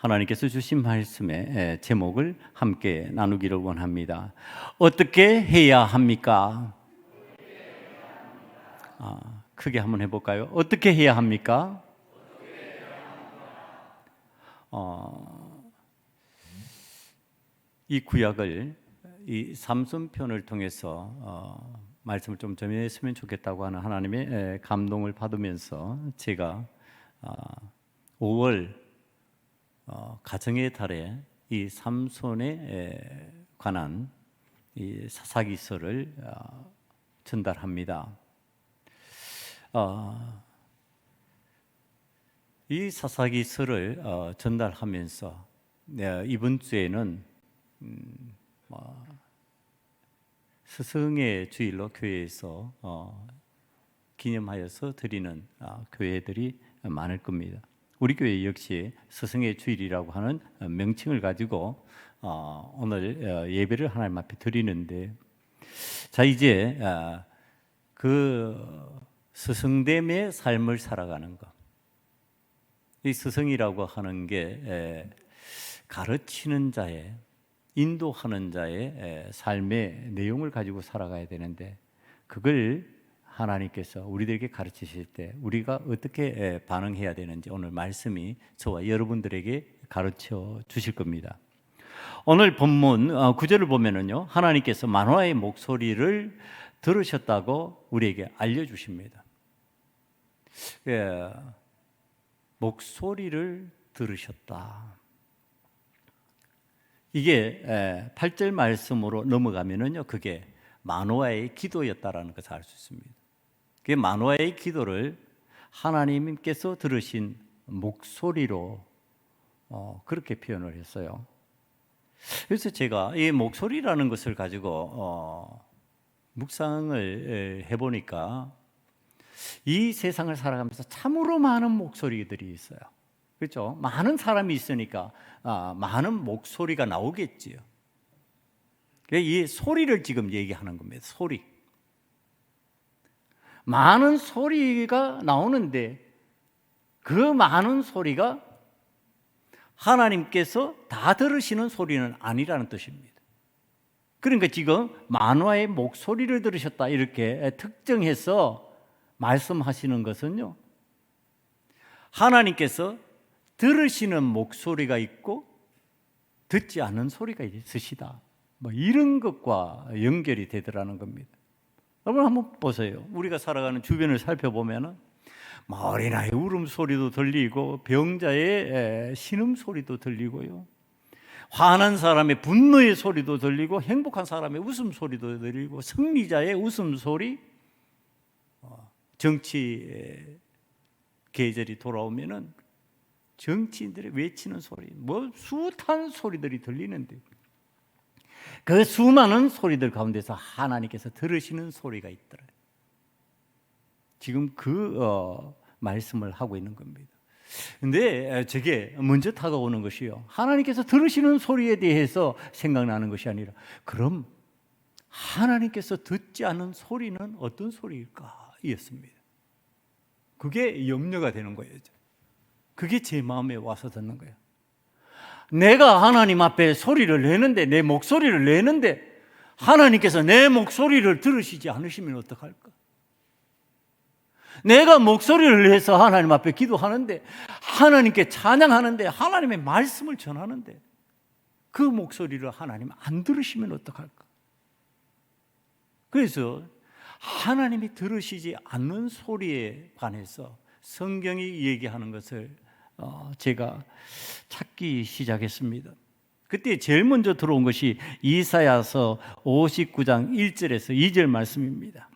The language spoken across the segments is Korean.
하나님께서 주신 말씀의 제목을 함께 나누기를 원합니다. 어떻게 해야 합니까? 크게 한번 해볼까요? 어떻게 해야 합니까? 이 구약을 이 삼손편을 통해서 말씀을 좀 전했으면 좋겠다고 하는 하나님의 감동을 받으면서 제가 5월 가정의 달에 이 삼손에 관한 이 사사기서를 전달합니다. 이 사사기서를 전달하면서 이번 주에는 스승의 주일로 교회에서 기념하여서 드리는 교회들이 많을 겁니다. 우리 교회 역시 스승의 주일이라고 하는 명칭을 가지고 오늘 예배를 하나님 앞에 드리는데, 자 이제 그 스승됨의 삶을 살아가는 것, 이 스승이라고 하는 게 가르치는 자의, 인도하는 자의 삶의 내용을 가지고 살아가야 되는데, 그걸 하나님께서 우리들에게 가르치실 때 우리가 어떻게 반응해야 되는지 오늘 말씀이 저와 여러분들에게 가르쳐 주실 겁니다. 오늘 본문 9절을 보면은요, 하나님께서 만화의 목소리를 들으셨다고 우리에게 알려주십니다. 목소리를 들으셨다. 이게 8절 말씀으로 넘어가면은요, 그게 마노아의 기도였다라는 것을 알 수 있습니다. 그 마노아의 기도를 하나님께서 들으신 목소리로 그렇게 표현을 했어요. 그래서 제가 이 목소리라는 것을 가지고 묵상을 해보니까 이 세상을 살아가면서 참으로 많은 목소리들이 있어요. 그렇죠? 많은 사람이 있으니까 많은 목소리가 나오겠지요. 이 소리를 지금 얘기하는 겁니다. 소리. 많은 소리가 나오는데 그 많은 소리가 하나님께서 다 들으시는 소리는 아니라는 뜻입니다. 그러니까 지금 만화의 목소리를 들으셨다 이렇게 특정해서 말씀하시는 것은요, 하나님께서 들으시는 목소리가 있고 듣지 않는 소리가 있으시다, 이런 것과 연결이 되더라는 겁니다. 여러분 한번 보세요. 우리가 살아가는 주변을 살펴보면 어린아이 울음소리도 들리고 병자의 신음소리도 들리고요, 화난 사람의 분노의 소리도 들리고 행복한 사람의 웃음소리도 들리고 승리자의 웃음소리, 정치 계절이 돌아오면은 정치인들의 외치는 소리, 숱한 소리들이 들리는데 그 수많은 소리들 가운데서 하나님께서 들으시는 소리가 있더라. 지금 그 말씀을 하고 있는 겁니다. 근데 저게 먼저 다가오는 것이요, 하나님께서 들으시는 소리에 대해서 생각나는 것이 아니라, 그럼 하나님께서 듣지 않은 소리는 어떤 소리일까? 이었습니다. 그게 염려가 되는 거예요. 그게 제 마음에 와서 듣는 거예요. 내가 하나님 앞에 소리를 내는데, 내 목소리를 내는데 하나님께서 내 목소리를 들으시지 않으시면 어떡할까? 내가 목소리를 내서 하나님 앞에 기도하는데, 하나님께 찬양하는데, 하나님의 말씀을 전하는데 그 목소리를 하나님 안 들으시면 어떡할까? 그래서 하나님이 들으시지 않는 소리에 관해서 성경이 얘기하는 것을 제가 찾기 시작했습니다. 그때 제일 먼저 들어온 것이 이사야서 59장 1절에서 2절 말씀입니다.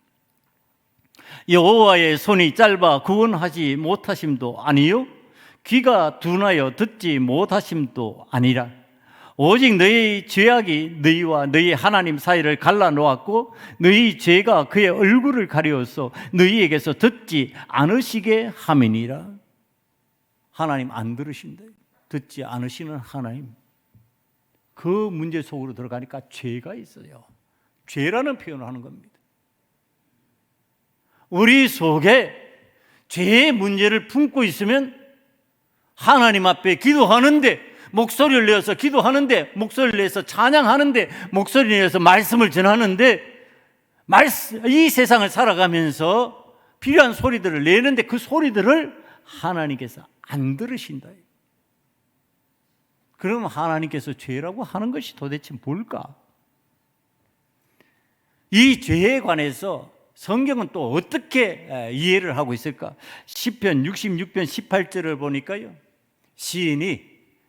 여호와의 손이 짧아 구원하지 못하심도 아니요, 귀가 둔하여 듣지 못하심도 아니라, 오직 너희 죄악이 너희와 너희 하나님 사이를 갈라놓았고 너희 죄가 그의 얼굴을 가리워서 너희에게서 듣지 않으시게 함이니라. 하나님 안 들으신다. 듣지 않으시는 하나님. 그 문제 속으로 들어가니까 죄가 있어요. 죄라는 표현을 하는 겁니다. 우리 속에 죄의 문제를 품고 있으면 하나님 앞에 기도하는데 목소리를 내어서 기도하는데, 목소리를 내서 찬양하는데, 목소리를 내서 말씀을 전하는데, 이 세상을 살아가면서 필요한 소리들을 내는데 그 소리들을 하나님께서 안 들으신다. 그럼 하나님께서 죄라고 하는 것이 도대체 뭘까? 이 죄에 관해서 성경은 또 어떻게 이해를 하고 있을까? 시편 66편 18절을 보니까요,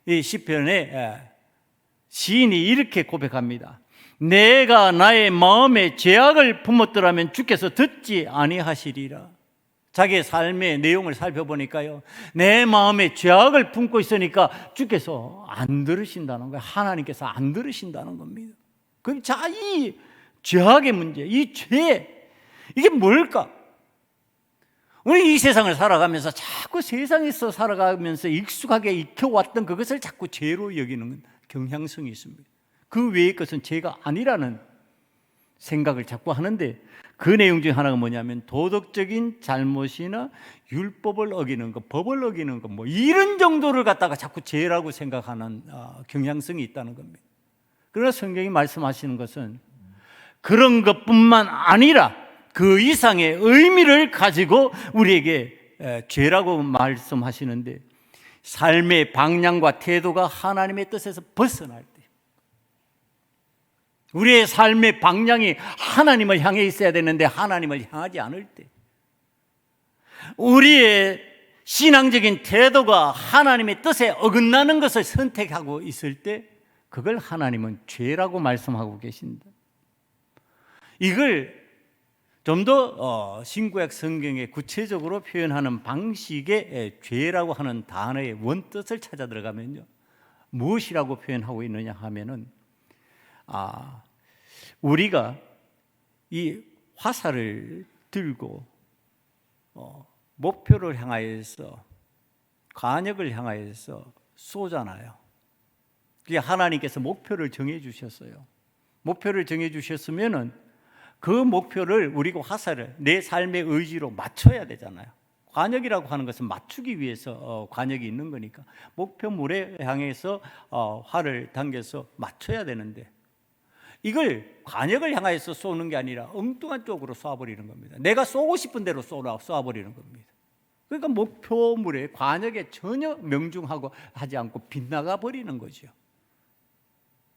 이 시편에 시인이 이렇게 고백합니다. 내가 나의 마음에 죄악을 품었더라면 주께서 듣지 아니하시리라. 자기의 삶의 내용을 살펴보니까요, 내 마음에 죄악을 품고 있으니까 주께서 안 들으신다는 거예요. 하나님께서 안 들으신다는 겁니다. 그럼 이 죄악의 문제, 이 죄, 이게 뭘까? 우리 이 세상을 살아가면서 자꾸 세상에서 살아가면서 익숙하게 익혀왔던 그것을 자꾸 죄로 여기는 경향성이 있습니다. 그 외의 것은 죄가 아니라는 생각을 자꾸 하는데, 그 내용 중 하나가 뭐냐면 도덕적인 잘못이나 율법을 어기는 것, 법을 어기는 것, 뭐 이런 정도를 갖다가 자꾸 죄라고 생각하는 경향성이 있다는 겁니다. 그러나 성경이 말씀하시는 것은 그런 것뿐만 아니라 그 이상의 의미를 가지고 우리에게 죄라고 말씀하시는데, 삶의 방향과 태도가 하나님의 뜻에서 벗어날 때, 우리의 삶의 방향이 하나님을 향해 있어야 되는데 하나님을 향하지 않을 때, 우리의 신앙적인 태도가 하나님의 뜻에 어긋나는 것을 선택하고 있을 때, 그걸 하나님은 죄라고 말씀하고 계신다. 이걸 좀 더 신구약 성경에 구체적으로 표현하는 방식의 죄라고 하는 단어의 원뜻을 찾아 들어가면요, 무엇이라고 표현하고 있느냐 하면은, 우리가 이 화살을 들고 목표를 향하여서, 관역을 향하여서 쏘잖아요. 그게 하나님께서 목표를 정해 주셨어요. 목표를 정해 주셨으면은 그 목표를, 우리가 화살을 내 삶의 의지로 맞춰야 되잖아요. 관역이라고 하는 것은 맞추기 위해서 관역이 있는 거니까 목표물에 향해서 활을 당겨서 맞춰야 되는데, 이걸 관역을 향해서 쏘는 게 아니라 엉뚱한 쪽으로 쏘아버리는 겁니다. 내가 쏘고 싶은 대로 쏘아버리는 겁니다. 그러니까 목표물에, 관역에 전혀 명중하고 하지 않고 빗나가 버리는 거죠.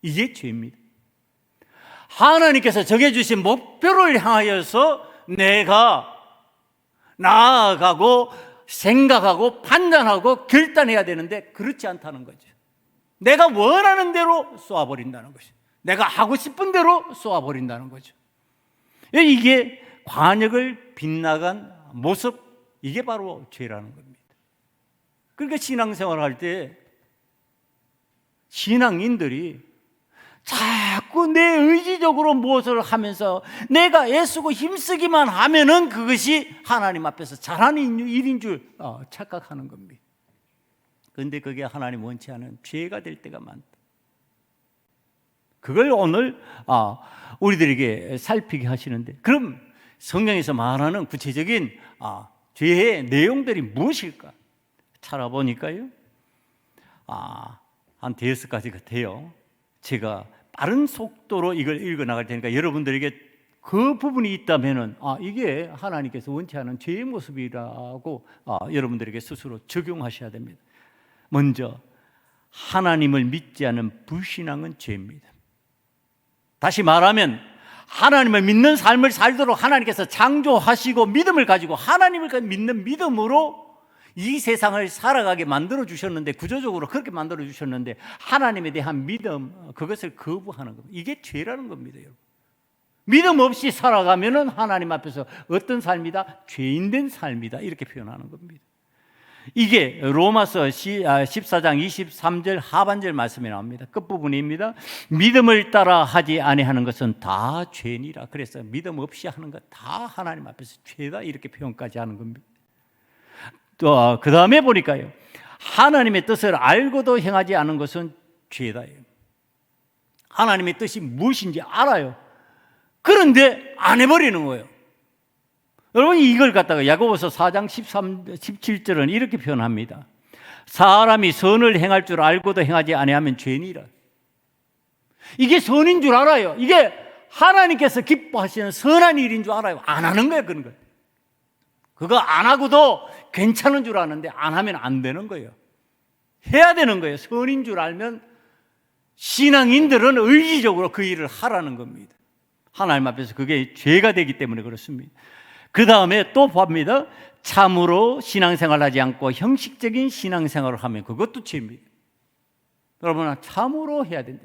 이게 죄입니다. 하나님께서 정해주신 목표를 향하여서 내가 나아가고 생각하고 판단하고 결단해야 되는데 그렇지 않다는 거죠. 내가 원하는 대로 쏘아버린다는 것이죠. 내가 하고 싶은 대로 쏘아버린다는 거죠. 이게 관역을 빗나간 모습, 이게 바로 죄라는 겁니다. 그러니까 신앙생활 할 때 신앙인들이 자꾸 내 의지적으로 무엇을 하면서 내가 애쓰고 힘쓰기만 하면은 그것이 하나님 앞에서 잘하는 일인 줄 착각하는 겁니다. 그런데 그게 하나님 원치 않은 죄가 될 때가 많다. 그걸 오늘 우리들에게 살피게 하시는데, 그럼 성경에서 말하는 구체적인 죄의 내용들이 무엇일까? 찾아보니까요, 한 5가지 같아요. 제가 빠른 속도로 이걸 읽어 나갈 테니까 여러분들에게 그 부분이 있다면은 이게 하나님께서 원치 않은 죄의 모습이라고 여러분들에게 스스로 적용하셔야 됩니다. 먼저, 하나님을 믿지 않은 불신앙은 죄입니다. 다시 말하면 하나님을 믿는 삶을 살도록 하나님께서 창조하시고 믿음을 가지고 하나님을 믿는 믿음으로 이 세상을 살아가게 만들어 주셨는데, 구조적으로 그렇게 만들어 주셨는데 하나님에 대한 믿음, 그것을 거부하는 겁니다. 이게 죄라는 겁니다, 여러분. 믿음 없이 살아가면은 하나님 앞에서 어떤 삶이다? 죄인된 삶이다, 이렇게 표현하는 겁니다. 이게 로마서 14장 23절 하반절 말씀에 나옵니다. 끝부분입니다. 믿음을 따라 하지 아니하는 것은 다 죄니라. 그래서 믿음 없이 하는 것 다 하나님 앞에서 죄다, 이렇게 표현까지 하는 겁니다. 또 그 다음에 보니까요, 하나님의 뜻을 알고도 행하지 않은 것은 죄다. 하나님의 뜻이 무엇인지 알아요. 그런데 안 해버리는 거예요. 여러분, 이걸 갖다가 야고보서 4장 17절은 이렇게 표현합니다. 사람이 선을 행할 줄 알고도 행하지 아니하면 죄니라. 이게 선인 줄 알아요. 이게 하나님께서 기뻐하시는 선한 일인 줄 알아요. 안 하는 거예요, 그런 거. 그거 안 하고도 괜찮은 줄 아는데 안 하면 안 되는 거예요. 해야 되는 거예요. 선인 줄 알면 신앙인들은 의지적으로 그 일을 하라는 겁니다. 하나님 앞에서 그게 죄가 되기 때문에 그렇습니다. 그 다음에 또 봅니다. 참으로 신앙생활을 하지 않고 형식적인 신앙생활을 하면 그것도 죄입니다. 여러분, 참으로 해야 된다.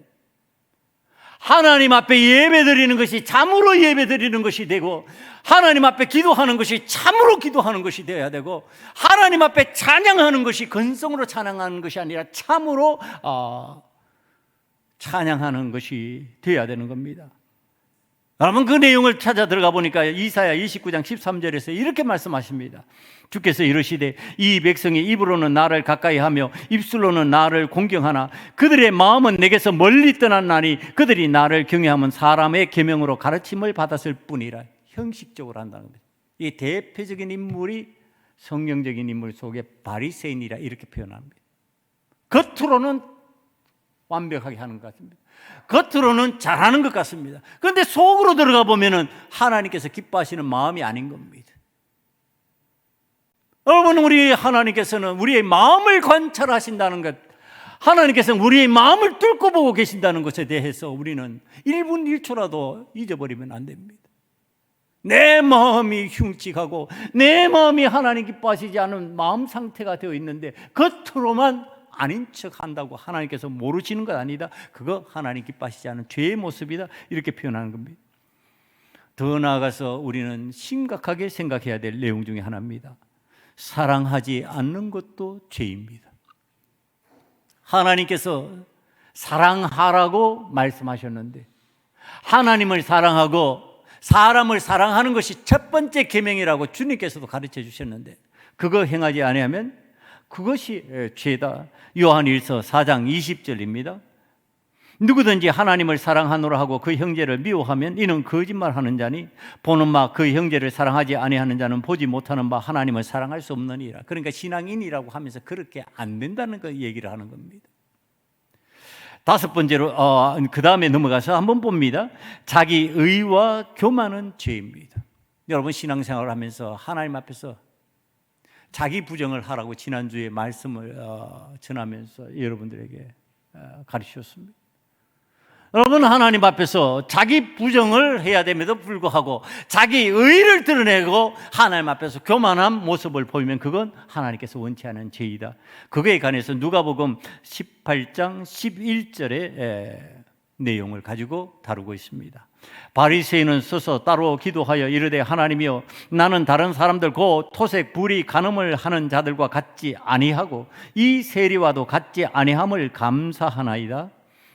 하나님 앞에 예배드리는 것이 참으로 예배드리는 것이 되고, 하나님 앞에 기도하는 것이 참으로 기도하는 것이 되어야 되고, 하나님 앞에 찬양하는 것이 건성으로 찬양하는 것이 아니라 참으로 찬양하는 것이 되어야 되는 겁니다. 여러분, 그 내용을 찾아 들어가 보니까 이사야 29장 13절에서 이렇게 말씀하십니다. 주께서 이르시되 이 백성이 입으로는 나를 가까이하며 입술로는 나를 공경하나 그들의 마음은 내게서 멀리 떠났나니 그들이 나를 경외하면 사람의 계명으로 가르침을 받았을 뿐이라. 형식적으로 한다는 겁니다. 이 대표적인 인물이 성경적인 인물 속에 바리새인이라 이렇게 표현합니다. 겉으로는 완벽하게 하는 것 같습니다. 겉으로는 잘하는 것 같습니다. 그런데 속으로 들어가 보면은 하나님께서 기뻐하시는 마음이 아닌 겁니다. 여러분, 우리 하나님께서는 우리의 마음을 관찰하신다는 것, 하나님께서는 우리의 마음을 뚫고 보고 계신다는 것에 대해서 우리는 1분 1초라도 잊어버리면 안 됩니다. 내 마음이 흉측하고 내 마음이 하나님 기뻐하시지 않은 마음 상태가 되어 있는데 겉으로만 아닌 척 한다고 하나님께서 모르시는 것 아니다. 그거 하나님 기뻐하시지 않은 죄의 모습이다. 이렇게 표현하는 겁니다. 더 나아가서 우리는 심각하게 생각해야 될 내용 중에 하나입니다. 사랑하지 않는 것도 죄입니다. 하나님께서 사랑하라고 말씀하셨는데, 하나님을 사랑하고 사람을 사랑하는 것이 첫 번째 계명이라고 주님께서도 가르쳐 주셨는데, 그거 행하지 아니하면 그것이 죄다. 요한일서 4장 20절입니다. 누구든지 하나님을 사랑하노라 하고 그 형제를 미워하면 이는 거짓말하는 자니 보는 바 그 형제를 사랑하지 아니하는 자는 보지 못하는 바 하나님을 사랑할 수 없느니라. 그러니까 신앙인이라고 하면서 그렇게 안 된다는 거 얘기를 하는 겁니다. 다섯 번째로 그 다음에 넘어가서 한번 봅니다. 자기 의와 교만은 죄입니다. 여러분, 신앙생활을 하면서 하나님 앞에서 자기 부정을 하라고 지난주에 말씀을 전하면서 여러분들에게 가르치셨습니다. 여러분, 하나님 앞에서 자기 부정을 해야 됨에도 불구하고 자기 의를 드러내고 하나님 앞에서 교만한 모습을 보이면 그건 하나님께서 원치 않은 죄이다. 그거에 관해서 누가복음 18장 11절의 내용을 가지고 다루고 있습니다. 바리새인은 서서 따로 기도하여 이르되 하나님이여, 나는 다른 사람들 곧 토색, 불의, 간음을 하는 자들과 같지 아니하고 이 세리와도 같지 아니함을 감사하나이다.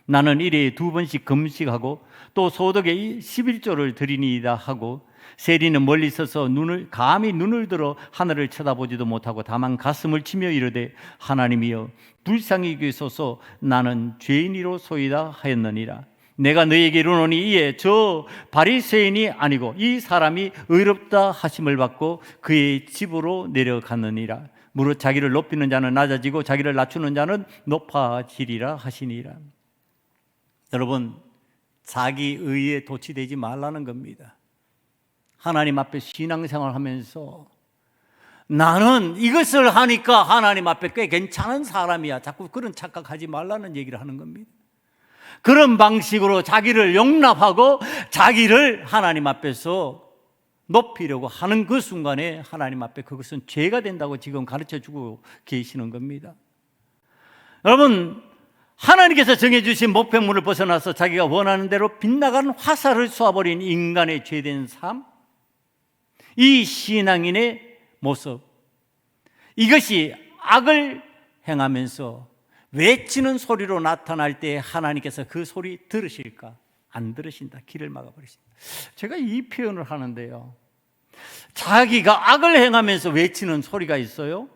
나는 일에 2번씩 금식하고 또 소득의 11조를 드리니이다 하고, 세리는 멀리 서서 감히 눈을 들어 하늘을 쳐다보지도 못하고 다만 가슴을 치며 이르되 하나님이여, 불쌍히 여기소서, 나는 죄인이로소이다 하였느니라. 내가 너희에게 이르노니 이에 저 바리새인이 아니고 이 사람이 의롭다 하심을 받고 그의 집으로 내려갔느니라. 무릇 자기를 높이는 자는 낮아지고 자기를 낮추는 자는 높아지리라 하시니라. 여러분, 자기 의에 도취되지 말라는 겁니다. 하나님 앞에 신앙생활 하면서 나는 이것을 하니까 하나님 앞에 꽤 괜찮은 사람이야, 자꾸 그런 착각하지 말라는 얘기를 하는 겁니다. 그런 방식으로 자기를 용납하고 자기를 하나님 앞에서 높이려고 하는 그 순간에 하나님 앞에 그것은 죄가 된다고 지금 가르쳐주고 계시는 겁니다. 여러분, 하나님께서 정해주신 목표물을 벗어나서 자기가 원하는 대로 빗나가는 화살을 쏘아버린 인간의 죄된 삶, 이 신앙인의 모습, 이것이 악을 행하면서 외치는 소리로 나타날 때 하나님께서 그 소리 들으실까? 안 들으신다. 길을 막아버리신다. 제가 이 표현을 하는데요, 자기가 악을 행하면서 외치는 소리가 있어요.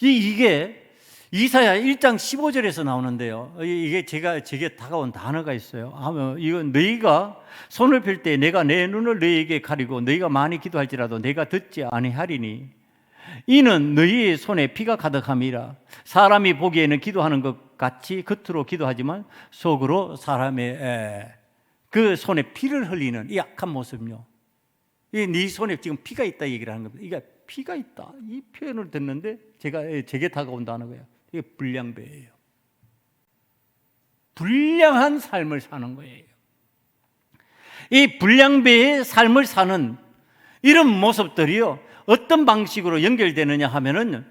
이게 이사야 1장 15절에서 나오는데요, 이게 제게 다가온 단어가 있어요. 이건 너희가 손을 펼 때 내가 내 눈을 너희에게 가리고 너희가 많이 기도할지라도 내가 듣지 아니하리니 이는 너희의 손에 피가 가득함이라. 사람이 보기에는 기도하는 것 같이 겉으로 기도하지만 속으로 사람의 그 손에 피를 흘리는 이 악한 모습요. 네 손에 지금 피가 있다 얘기를 하는 겁니다. 이게 피가 있다 이 표현을 듣는데 제게 다가온다는 거예요. 이게 불량배예요. 불량한 삶을 사는 거예요. 이 불량배의 삶을 사는 이런 모습들이요, 어떤 방식으로 연결되느냐 하면은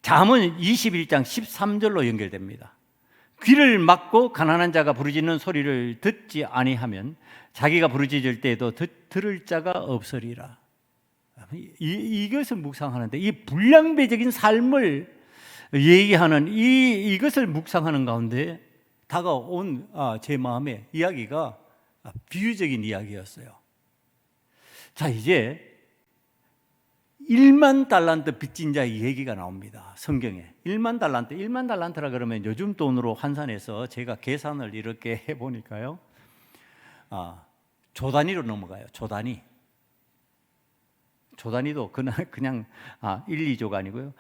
잠언 21장 13절로 연결됩니다. 귀를 막고 가난한 자가 부르짖는 소리를 듣지 아니하면 자기가 부르짖을 때에도 들을 자가 없으리라. 이것을 묵상하는데, 이 불량배적인 삶을 얘기하는 이것을 묵상하는 가운데 다가온 제 마음에 이야기가 비유적인 이야기였어요. 자, 이제 1만 달란트 빚진 자의 얘기가 나옵니다. 성경에 1만 달란트라 그러면 요즘 돈으로 환산해서 제가 계산을 이렇게 해보니까요, 조 단위로 넘어가요. 조 단위도 그냥 1, 2조가 아니고요,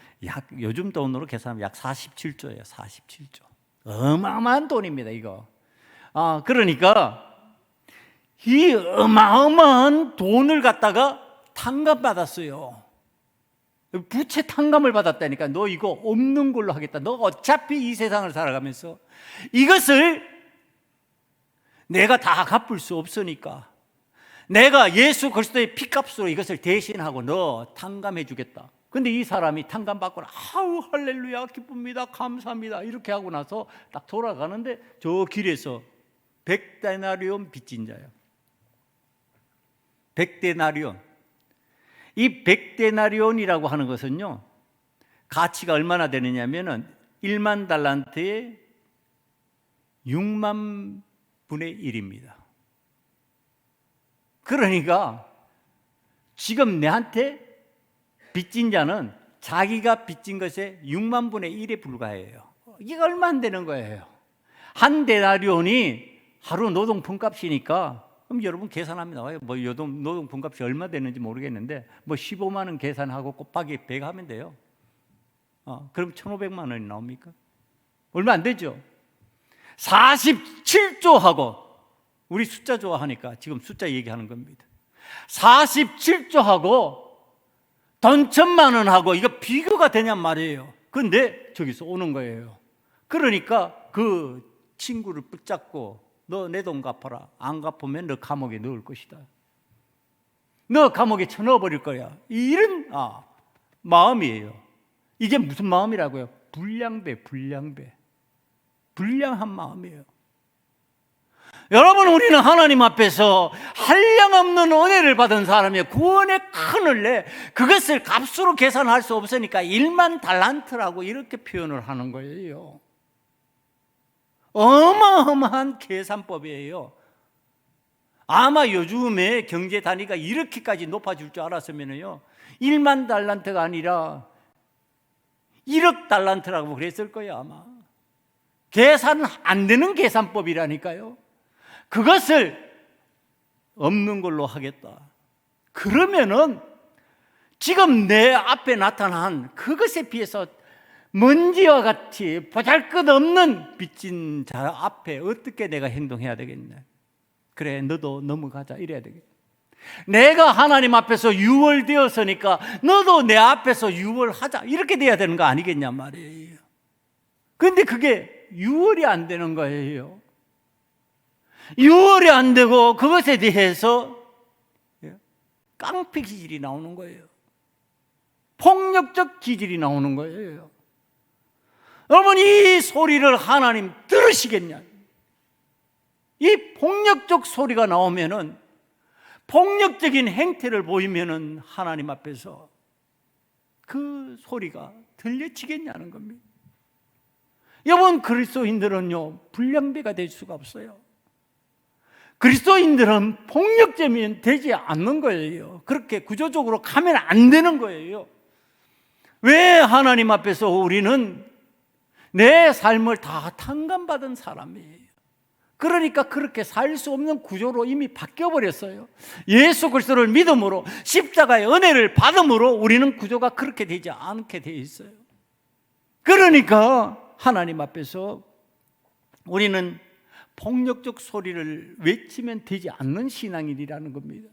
요즘 돈으로 계산하면 약 47조예요. 47조. 어마어마한 돈입니다, 이거. 그러니까 이 어마어마한 돈을 갖다가 탕감받았어요. 부채 탕감을 받았다니까. 너 이거 없는 걸로 하겠다. 너 어차피 이 세상을 살아가면서 이것을 내가 다 갚을 수 없으니까 내가 예수 그리스도의 피값으로 이것을 대신하고 너 탕감해 주겠다. 근데 이 사람이 탕감받고 아우 할렐루야 기쁩니다 감사합니다 이렇게 하고 나서 딱 돌아가는데 저 길에서 100데나리온 빚진 자예요. 100데나리온. 이 100데나리온이라고 하는 것은요, 가치가 얼마나 되느냐면은 1만 달란트의 6만 분의 1입니다. 그러니까 지금 내한테 빚진 자는 자기가 빚진 것의 6만 분의 1에 불과해요. 이게 얼마 안 되는 거예요. 한 데나리온이 하루 노동 품값이니까, 그럼 여러분 계산하면 나와요. 뭐 노동 품값이 얼마 되는지 모르겠는데 뭐 15만 원 계산하고 곱하기 100 하면 돼요. 그럼 1,500만 원이 나옵니까? 얼마 안 되죠. 47조하고, 우리 숫자 좋아하니까 지금 숫자 얘기하는 겁니다. 47조하고 돈 1,000만 원하고 이거 비교가 되냔 말이에요. 근데 저기서 오는 거예요. 그러니까 그 친구를 붙잡고 너 내 돈 갚아라. 안 갚으면 너 감옥에 넣을 것이다. 너 감옥에 쳐넣어버릴 거야. 이런 마음이에요. 이게 무슨 마음이라고요? 불량한 마음이에요. 여러분, 우리는 하나님 앞에서 한량없는 은혜를 받은 사람이에요. 구원의 큰 은혜, 그것을 값으로 계산할 수 없으니까 1만 달란트라고 이렇게 표현을 하는 거예요. 어마어마한 계산법이에요. 아마 요즘에 경제 단위가 이렇게까지 높아질 줄 알았으면요, 1만 달란트가 아니라 1억 달란트라고 그랬을 거예요. 아마 계산 안 되는 계산법이라니까요. 그것을 없는 걸로 하겠다. 그러면은 지금 내 앞에 나타난 그것에 비해서 먼지와 같이 보잘것없는 빚진 자 앞에 어떻게 내가 행동해야 되겠냐. 그래, 너도 넘어가자 이래야 되겠다. 내가 하나님 앞에서 유월되었으니까 너도 내 앞에서 유월하자 이렇게 돼야 되는 거 아니겠냐 말이에요. 그런데 그게 유월이 안 되는 거예요. 유월이 안 되고 그것에 대해서 깡패 기질이 나오는 거예요. 폭력적 기질이 나오는 거예요. 여러분, 이 소리를 하나님 들으시겠냐? 이 폭력적 소리가 나오면은, 폭력적인 행태를 보이면은 하나님 앞에서 그 소리가 들려지겠냐는 겁니다. 여러분, 그리스도인들은요 불량배가 될 수가 없어요. 그리스도인들은 폭력점이 되지 않는 거예요. 그렇게 구조적으로 가면 안 되는 거예요. 왜? 하나님 앞에서 우리는 내 삶을 다 탕감받은 사람이에요. 그러니까 그렇게 살 수 없는 구조로 이미 바뀌어버렸어요. 예수 그리스도를 믿음으로 십자가의 은혜를 받음으로 우리는 구조가 그렇게 되지 않게 돼 있어요. 그러니까 하나님 앞에서 우리는 폭력적 소리를 외치면 되지 않는 신앙인이라는 겁니다.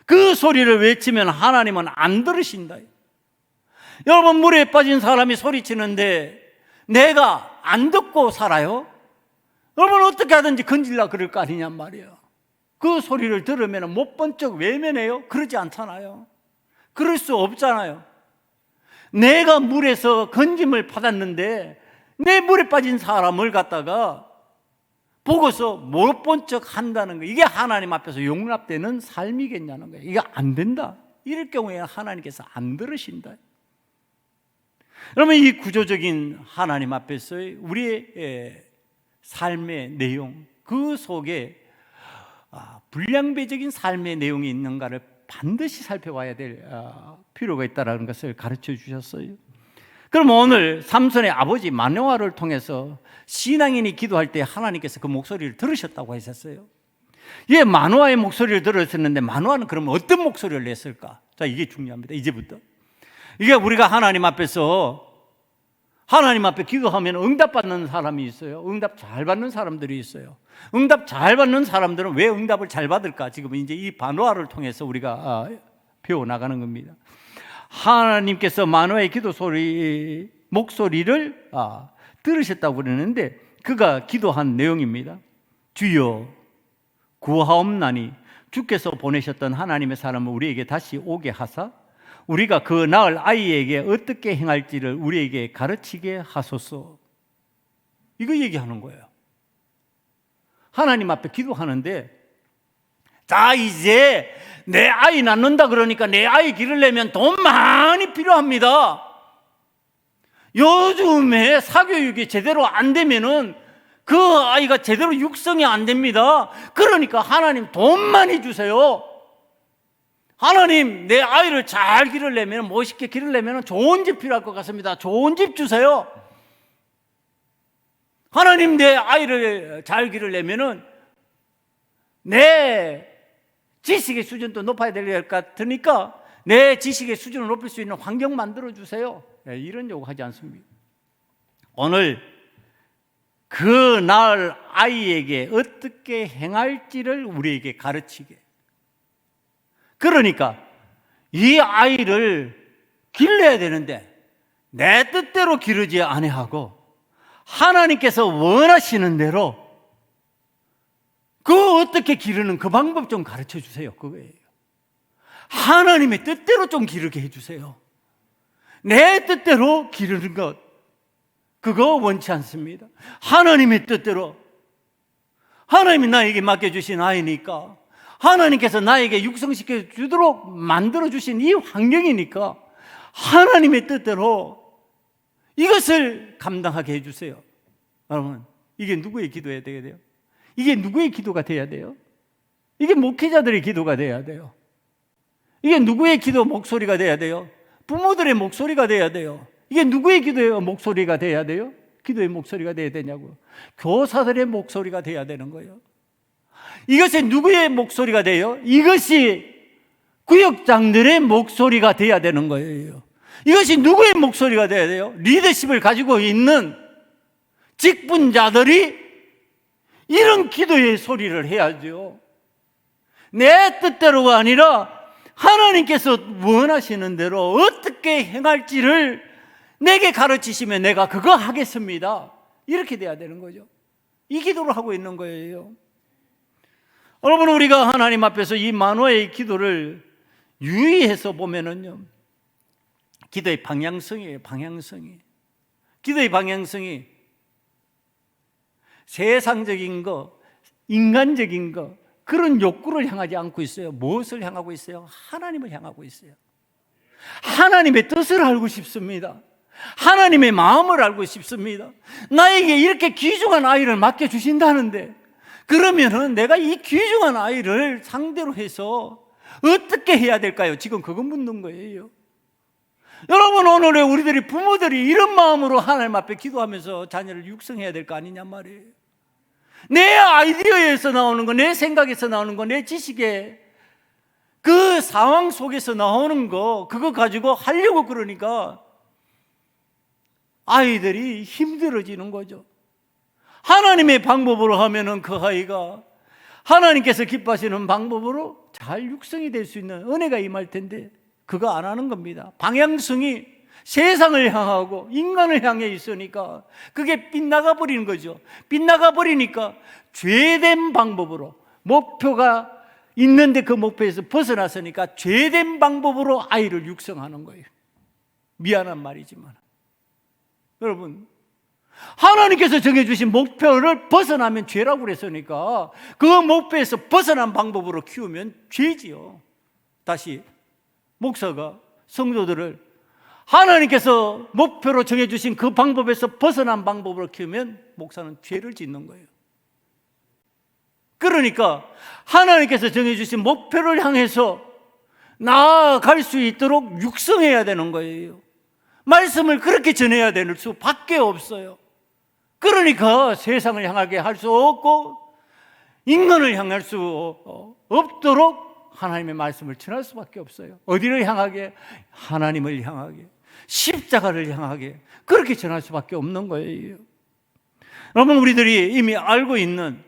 그 소리를 외치면 하나님은 안 들으신다. 여러분, 물에 빠진 사람이 소리치는데 내가 안 듣고 살아요? 여러분, 어떻게 하든지 건질라 그럴 거 아니냔 말이에요. 그 소리를 들으면 못 본 척 외면해요? 그러지 않잖아요. 그럴 수 없잖아요. 내가 물에서 건짐을 받았는데 내 물에 빠진 사람을 갖다가 보고서 못 본 척 한다는 거, 이게 하나님 앞에서 용납되는 삶이겠냐는 거예요. 이게 안 된다. 이럴 경우에 하나님께서 안 들으신다. 그러면 이 구조적인 하나님 앞에서의 우리의 삶의 내용, 그 속에 불량배적인 삶의 내용이 있는가를 반드시 살펴봐야 될 필요가 있다는 것을 가르쳐 주셨어요. 그럼 오늘 삼손의 아버지 마노아를 통해서 신앙인이 기도할 때 하나님께서 그 목소리를 들으셨다고 하셨어요. 예, 마노아의 목소리를 들었었는데 마노아는 그럼 어떤 목소리를 냈을까? 자, 이게 중요합니다. 이제부터. 이게 우리가 하나님 앞에 기도하면 응답받는 사람이 있어요. 응답 잘 받는 사람들이 있어요. 응답 잘 받는 사람들은 왜 응답을 잘 받을까? 지금 이제 이 마노아를 통해서 우리가 배워나가는 겁니다. 하나님께서 마노아의 기도 목소리를 들으셨다고 그러는데 그가 기도한 내용입니다. 주여 구하옵나니 주께서 보내셨던 하나님의 사람을 우리에게 다시 오게 하사 우리가 그 낳을 아이에게 어떻게 행할지를 우리에게 가르치게 하소서. 이거 얘기하는 거예요. 하나님 앞에 기도하는데, 자, 이제 내 아이 낳는다 그러니까 내 아이 기르려면 돈 많이 필요합니다. 요즘에 사교육이 제대로 안 되면은 그 아이가 제대로 육성이 안 됩니다. 그러니까 하나님 돈 많이 주세요. 하나님, 내 아이를 잘 기르려면, 멋있게 기르려면 좋은 집 필요할 것 같습니다. 좋은 집 주세요. 하나님, 내 아이를 잘 기르려면 내 지식의 수준도 높아야 될 것 같으니까 내 지식의 수준을 높일 수 있는 환경 만들어 주세요. 이런 요구하지 않습니다. 오늘 그 낳을 아이에게 어떻게 행할지를 우리에게 가르치게. 그러니까 이 아이를 길러야 되는데 내 뜻대로 기르지 아니하고 하나님께서 원하시는 대로 그 어떻게 기르는 그 방법 좀 가르쳐 주세요. 그거예요. 하나님의 뜻대로 좀 기르게 해주세요. 내 뜻대로 기르는 것, 그거 원치 않습니다. 하나님의 뜻대로, 하나님이 나에게 맡겨주신 아이니까, 하나님께서 나에게 육성시켜 주도록 만들어주신 이 환경이니까 하나님의 뜻대로 이것을 감당하게 해주세요. 여러분, 이게 누구의 기도해야 돼요? 이게 누구의 기도가 돼야 돼요? 이게 목회자들의 기도가 돼야 돼요. 이게 누구의 기도 목소리가 돼야 돼요? 부모들의 목소리가 돼야 돼요. 이게 누구의 기도의 목소리가 돼야 돼요? 기도의 목소리가 돼야 되냐고요? 교사들의 목소리가 돼야 되는 거예요. 이것이 누구의 목소리가 돼요? 이것이 구역장들의 목소리가 돼야 되는 거예요. 이것이 누구의 목소리가 돼야 돼요? 리더십을 가지고 있는 직분자들이 이런 기도의 소리를 해야죠. 내 뜻대로가 아니라 하나님께서 원하시는 대로 어떻게 행할지를 내게 가르치시면 내가 그거 하겠습니다. 이렇게 돼야 되는 거죠. 이 기도를 하고 있는 거예요. 여러분, 우리가 하나님 앞에서 이 마노아의 기도를 유의해서 보면은요, 기도의 방향성이에요. 기도의 방향성이 세상적인 거, 인간적인 거, 그런 욕구를 향하지 않고 있어요. 무엇을 향하고 있어요? 하나님을 향하고 있어요. 하나님의 뜻을 알고 싶습니다. 하나님의 마음을 알고 싶습니다. 나에게 이렇게 귀중한 아이를 맡겨주신다는데, 그러면은 내가 이 귀중한 아이를 상대로 해서 어떻게 해야 될까요? 지금 그거 묻는 거예요. 여러분, 오늘의 우리들이 부모들이 이런 마음으로 하나님 앞에 기도하면서 자녀를 육성해야 될 거 아니냔 말이에요. 내 아이디어에서 나오는 거, 내 생각에서 나오는 거, 내 지식에 그 상황 속에서 나오는 거, 그거 가지고 하려고 그러니까 아이들이 힘들어지는 거죠. 하나님의 방법으로 하면은 그 아이가 하나님께서 기뻐하시는 방법으로 잘 육성이 될 수 있는 은혜가 임할 텐데 그거 안 하는 겁니다. 방향성이 세상을 향하고 인간을 향해 있으니까 그게 빗나가 버리는 거죠. 빗나가 버리니까 죄된 방법으로, 목표가 있는데 그 목표에서 벗어났으니까 죄된 방법으로 아이를 육성하는 거예요. 미안한 말이지만 여러분, 하나님께서 정해주신 목표를 벗어나면 죄라고 그랬으니까 그 목표에서 벗어난 방법으로 키우면 죄지요. 다시 목사가 성도들을 하나님께서 목표로 정해주신 그 방법에서 벗어난 방법으로 키우면 목사는 죄를 짓는 거예요. 그러니까 하나님께서 정해주신 목표를 향해서 나아갈 수 있도록 육성해야 되는 거예요. 말씀을 그렇게 전해야 될 수밖에 없어요. 그러니까 세상을 향하게 할 수 없고 인간을 향할 수 없도록 하나님의 말씀을 전할 수밖에 없어요. 어디를 향하게? 하나님을 향하게, 십자가를 향하게 그렇게 전할 수밖에 없는 거예요. 여러분, 우리들이 이미 알고 있는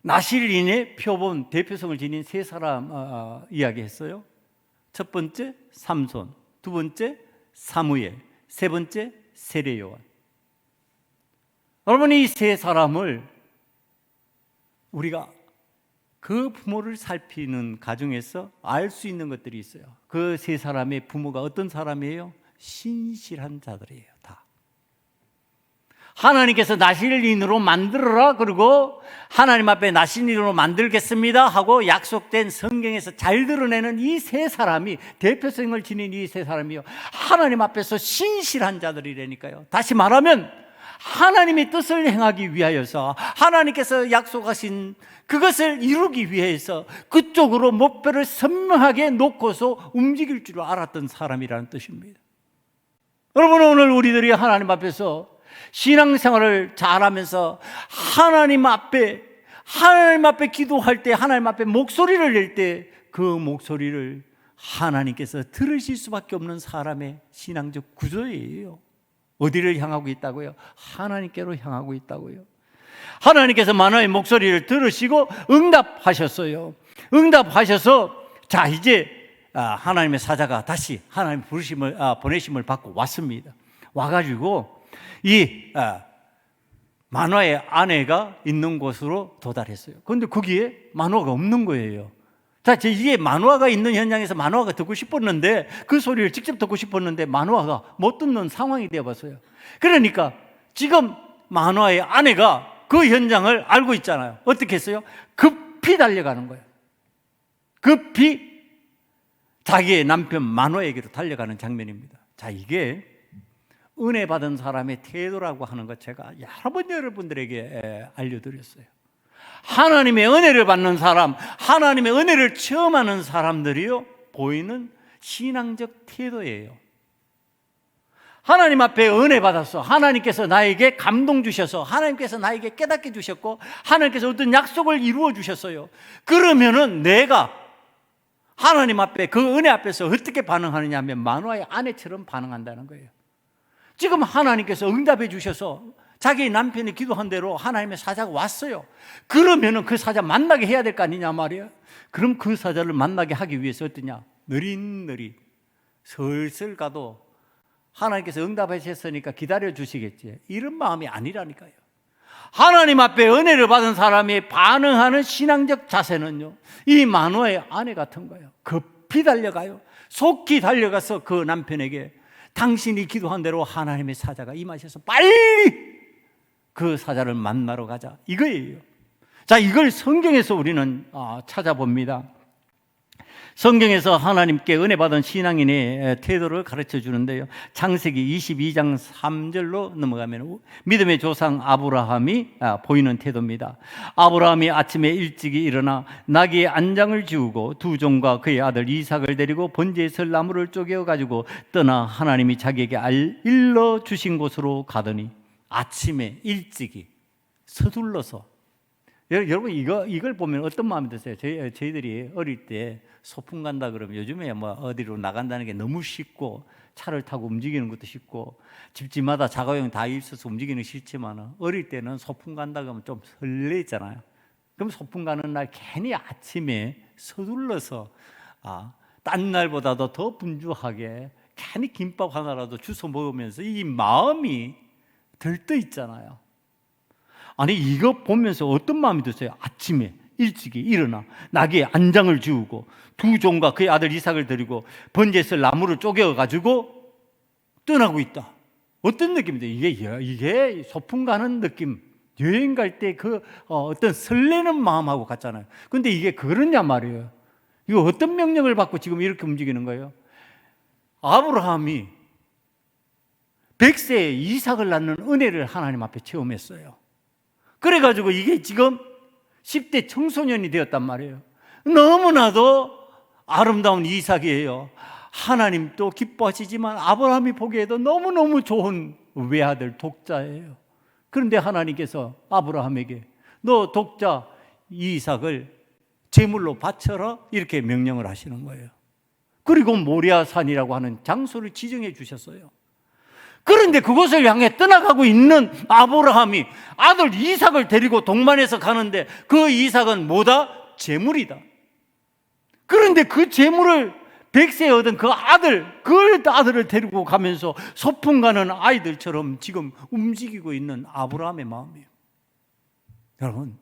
나실인의 표본 대표성을 지닌 세 사람 이야기했어요. 첫 번째 삼손, 두 번째 사무엘, 세 번째 세례요한. 여러분, 이 세 사람을 우리가 그 부모를 살피는 가정에서 알 수 있는 것들이 있어요. 그 세 사람의 부모가 어떤 사람이에요? 신실한 자들이에요. 다 하나님께서 나실인으로 만들어라, 그리고 하나님 앞에 나실인으로 만들겠습니다 하고 약속된 성경에서 잘 드러내는 이 세 사람이, 대표성을 지닌 이 세 사람이요, 하나님 앞에서 신실한 자들이라니까요. 다시 말하면 하나님의 뜻을 행하기 위하여서, 하나님께서 약속하신 그것을 이루기 위해서 그쪽으로 목표를 선명하게 놓고서 움직일 줄 알았던 사람이라는 뜻입니다. 여러분, 오늘 우리들이 하나님 앞에서 신앙생활을 잘하면서 하나님 앞에 기도할 때, 하나님 앞에 목소리를 낼 때 그 목소리를 하나님께서 들으실 수밖에 없는 사람의 신앙적 구조예요. 어디를 향하고 있다고요? 하나님께로 향하고 있다고요. 하나님께서 만화의 목소리를 들으시고 응답하셨어요. 응답하셔서 자, 이제 하나님의 사자가 다시 하나님 보내심을 받고 왔습니다. 와가지고 이 만화의 아내가 있는 곳으로 도달했어요. 그런데 거기에 만화가 없는 거예요. 자, 이게 만화가 있는 현장에서 만화가 듣고 싶었는데, 그 소리를 직접 듣고 싶었는데 만화가 못 듣는 상황이 되어봤어요. 그러니까 지금 만화의 아내가 그 현장을 알고 있잖아요. 어떻게 했어요? 급히 달려가는 거예요. 급히 자기의 남편 만화에게로 달려가는 장면입니다. 자, 이게 은혜 받은 사람의 태도라고 하는 것 제가 여러 번 여러분들에게 알려드렸어요. 하나님의 은혜를 받는 사람, 하나님의 은혜를 체험하는 사람들이요, 보이는 신앙적 태도예요. 하나님 앞에 은혜 받았어. 하나님께서 나에게 감동 주셔서, 하나님께서 나에게 깨닫게 주셨고, 하나님께서 어떤 약속을 이루어 주셨어요. 그러면은 내가 하나님 앞에, 그 은혜 앞에서 어떻게 반응하느냐 하면 만화의 아내처럼 반응한다는 거예요. 지금 하나님께서 응답해 주셔서 자기 남편이 기도한 대로 하나님의 사자가 왔어요. 그러면은 그 사자 만나게 해야 될 거 아니냐 말이에요. 그럼 그 사자를 만나게 하기 위해서 어떠냐? 느릿느릿 슬슬 가도 하나님께서 응답하셨으니까 기다려 주시겠지, 이런 마음이 아니라니까요. 하나님 앞에 은혜를 받은 사람이 반응하는 신앙적 자세는요, 이 만화의 아내 같은 거예요. 급히 달려가요. 속히 달려가서 그 남편에게 당신이 기도한 대로 하나님의 사자가 임하셔서 빨리 그 사자를 만나러 가자, 이거예요. 자, 이걸 성경에서 우리는 찾아봅니다. 성경에서 하나님께 은혜 받은 신앙인의 태도를 가르쳐 주는데요, 창세기 22장 3절로 넘어가면 믿음의 조상 아브라함이 보이는 태도입니다. 아브라함이 아침에 일찍이 일어나 나귀의 안장을 지우고 두 종과 그의 아들 이삭을 데리고 번제의 설 나무를 쪼개어 가지고 떠나 하나님이 자기에게 일러 주신 곳으로 가더니, 아침에 일찍이, 서둘러서. 여러분 이걸 보면 어떤 마음이 드세요? 저희들이 어릴 때 소풍 간다 그러면 요즘에 뭐 어디로 나간다는 게 너무 쉽고 차를 타고 움직이는 것도 쉽고 집집마다 자가용 다 있어서 움직이는 게 싫지만 어릴 때는 소풍 간다 그러면 좀 설레잖아요. 그럼 소풍 가는 날 괜히 아침에 서둘러서 딴 날보다도 더 분주하게 괜히 김밥 하나라도 주워 먹으면서 이 마음이 들떠 있잖아요. 아니 이거 보면서 어떤 마음이 드세요? 아침에 일찍이 일어나 나귀에 안장을 지우고 두 종과 그의 아들 이삭을 데리고 번제에 쓸 나무를 쪼개어가지고 떠나고 있다. 어떤 느낌인데 이게 소풍 가는 느낌, 여행 갈 때 그 어떤 설레는 마음하고 같잖아요. 근데 이게 그러냐 말이에요. 이거 어떤 명령을 받고 지금 이렇게 움직이는 거예요? 아브라함이 100세에 이삭을 낳는 은혜를 하나님 앞에 체험했어요. 그래가지고 이게 지금 10대 청소년이 되었단 말이에요. 너무나도 아름다운 이삭이에요. 하나님도 기뻐하시지만 아브라함이 보기에도 너무너무 좋은 외아들 독자예요. 그런데 하나님께서 아브라함에게 너 독자 이삭을 제물로 바쳐라 이렇게 명령을 하시는 거예요. 그리고 모리아산이라고 하는 장소를 지정해 주셨어요. 그런데 그곳을 향해 떠나가고 있는 아브라함이 아들 이삭을 데리고 동반해서 가는데 그 이삭은 뭐다? 제물이다. 그런데 그 제물을 100세에 얻은 그 아들을 데리고 가면서 소풍 가는 아이들처럼 지금 움직이고 있는 아브라함의 마음이에요. 여러분,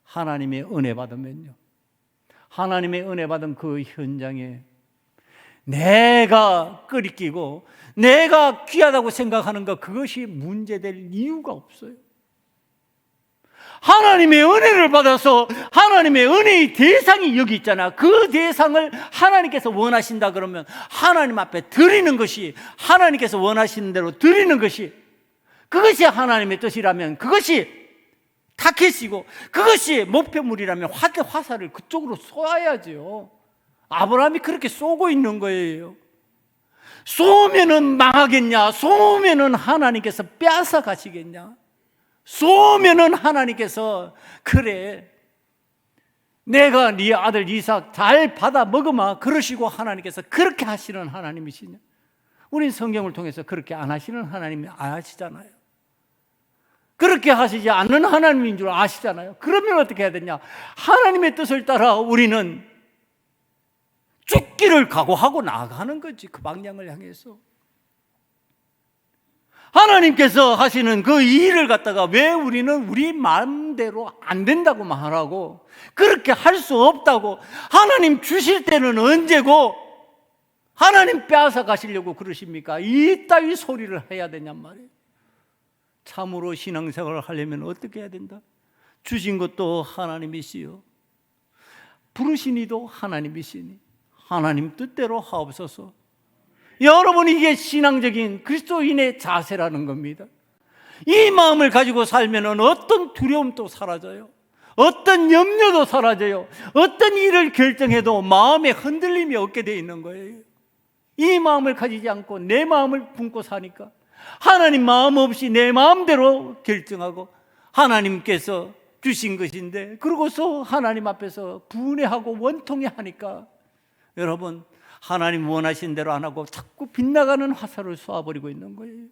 하나님의 은혜 받으면요, 하나님의 은혜 받은 그 현장에 내가 끄리끼고 내가 귀하다고 생각하는 것, 그것이 문제될 이유가 없어요. 하나님의 은혜를 받아서 하나님의 은혜의 대상이 여기 있잖아. 그 대상을 하나님께서 원하신다 그러면 하나님 앞에 드리는 것이, 하나님께서 원하시는 대로 드리는 것이, 그것이 하나님의 뜻이라면, 그것이 타켓이고 그것이 목표물이라면 화살을 그쪽으로 쏘아야죠. 아브라함이 그렇게 쏘고 있는 거예요. 쏘면은 망하겠냐? 쏘면은 하나님께서 빼앗아 가시겠냐? 쏘면은 하나님께서 그래 내가 네 아들 이삭 잘 받아 먹으마 그러시고 하나님께서 그렇게 하시는 하나님이시냐? 우린 성경을 통해서 그렇게 안 하시는 하나님이 아시잖아요. 그렇게 하시지 않는 하나님인 줄 아시잖아요. 그러면 어떻게 해야 되냐? 하나님의 뜻을 따라 우리는 죽기를 각오하고 나아가는 거지. 그 방향을 향해서 하나님께서 하시는 그 일을 갖다가 왜 우리는 우리 마음대로 안 된다고 말하고 그렇게 할 수 없다고, 하나님 주실 때는 언제고 하나님 빼앗아 가시려고 그러십니까? 이따위 소리를 해야 되냔 말이에요. 참으로 신앙생활을 하려면 어떻게 해야 된다? 주신 것도 하나님이시요, 부르신 이도 하나님이시니 하나님 뜻대로 하옵소서. 여러분, 이게 신앙적인 그리스도인의 자세라는 겁니다. 이 마음을 가지고 살면 어떤 두려움도 사라져요. 어떤 염려도 사라져요. 어떤 일을 결정해도 마음에 흔들림이 없게 되어 있는 거예요. 이 마음을 가지지 않고 내 마음을 품고 사니까 하나님 마음 없이 내 마음대로 결정하고 하나님께서 주신 것인데 그러고서 하나님 앞에서 분해하고 원통해 하니까 여러분, 하나님 원하신 대로 안 하고 자꾸 빗나가는 화살을 쏘아버리고 있는 거예요.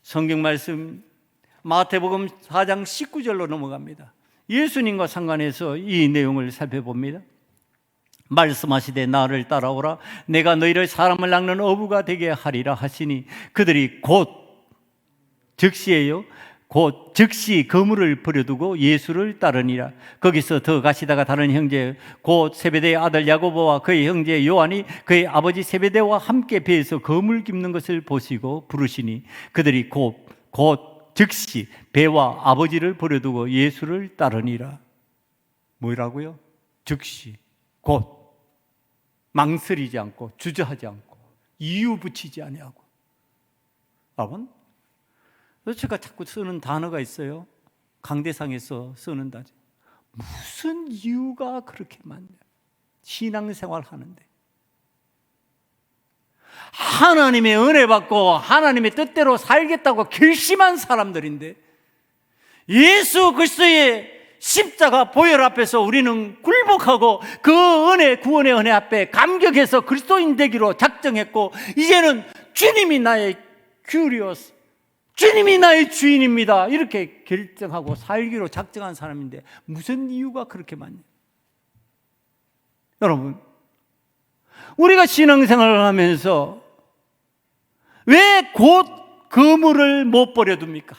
성경 말씀 마태복음 4장 19절로 넘어갑니다. 예수님과 상관해서 이 내용을 살펴봅니다. 말씀하시되 나를 따라오라 내가 너희를 사람을 낚는 어부가 되게 하리라 하시니 그들이 곧 즉시예요. 곧 즉시 그물을 버려두고 예수를 따르니라. 거기서 더 가시다가 다른 형제 곧 세베대의 아들 야고보와 그의 형제 요한이 그의 아버지 세베대와 함께 배에서 그물 깁는 것을 보시고 부르시니 그들이 곧 즉시 배와 아버지를 버려두고 예수를 따르니라. 뭐라고요? 즉시, 곧, 망설이지 않고 주저하지 않고 이유 붙이지 아니하고. 여러분, 제가 자꾸 쓰는 단어가 있어요. 강대상에서 쓰는 단어. 무슨 이유가 그렇게 많냐? 신앙생활 하는데 하나님의 은혜 받고 하나님의 뜻대로 살겠다고 결심한 사람들인데 예수 그리스도의 십자가 보혈 앞에서 우리는 굴복하고 그 은혜, 구원의 은혜 앞에 감격해서 그리스도인 되기로 작정했고, 이제는 주님이 나의 큐리오스, 주님이 나의 주인입니다, 이렇게 결정하고 살기로 작정한 사람인데 무슨 이유가 그렇게 많냐? 여러분, 우리가 신앙생활을 하면서 왜 곧 그물을 못 버려둡니까?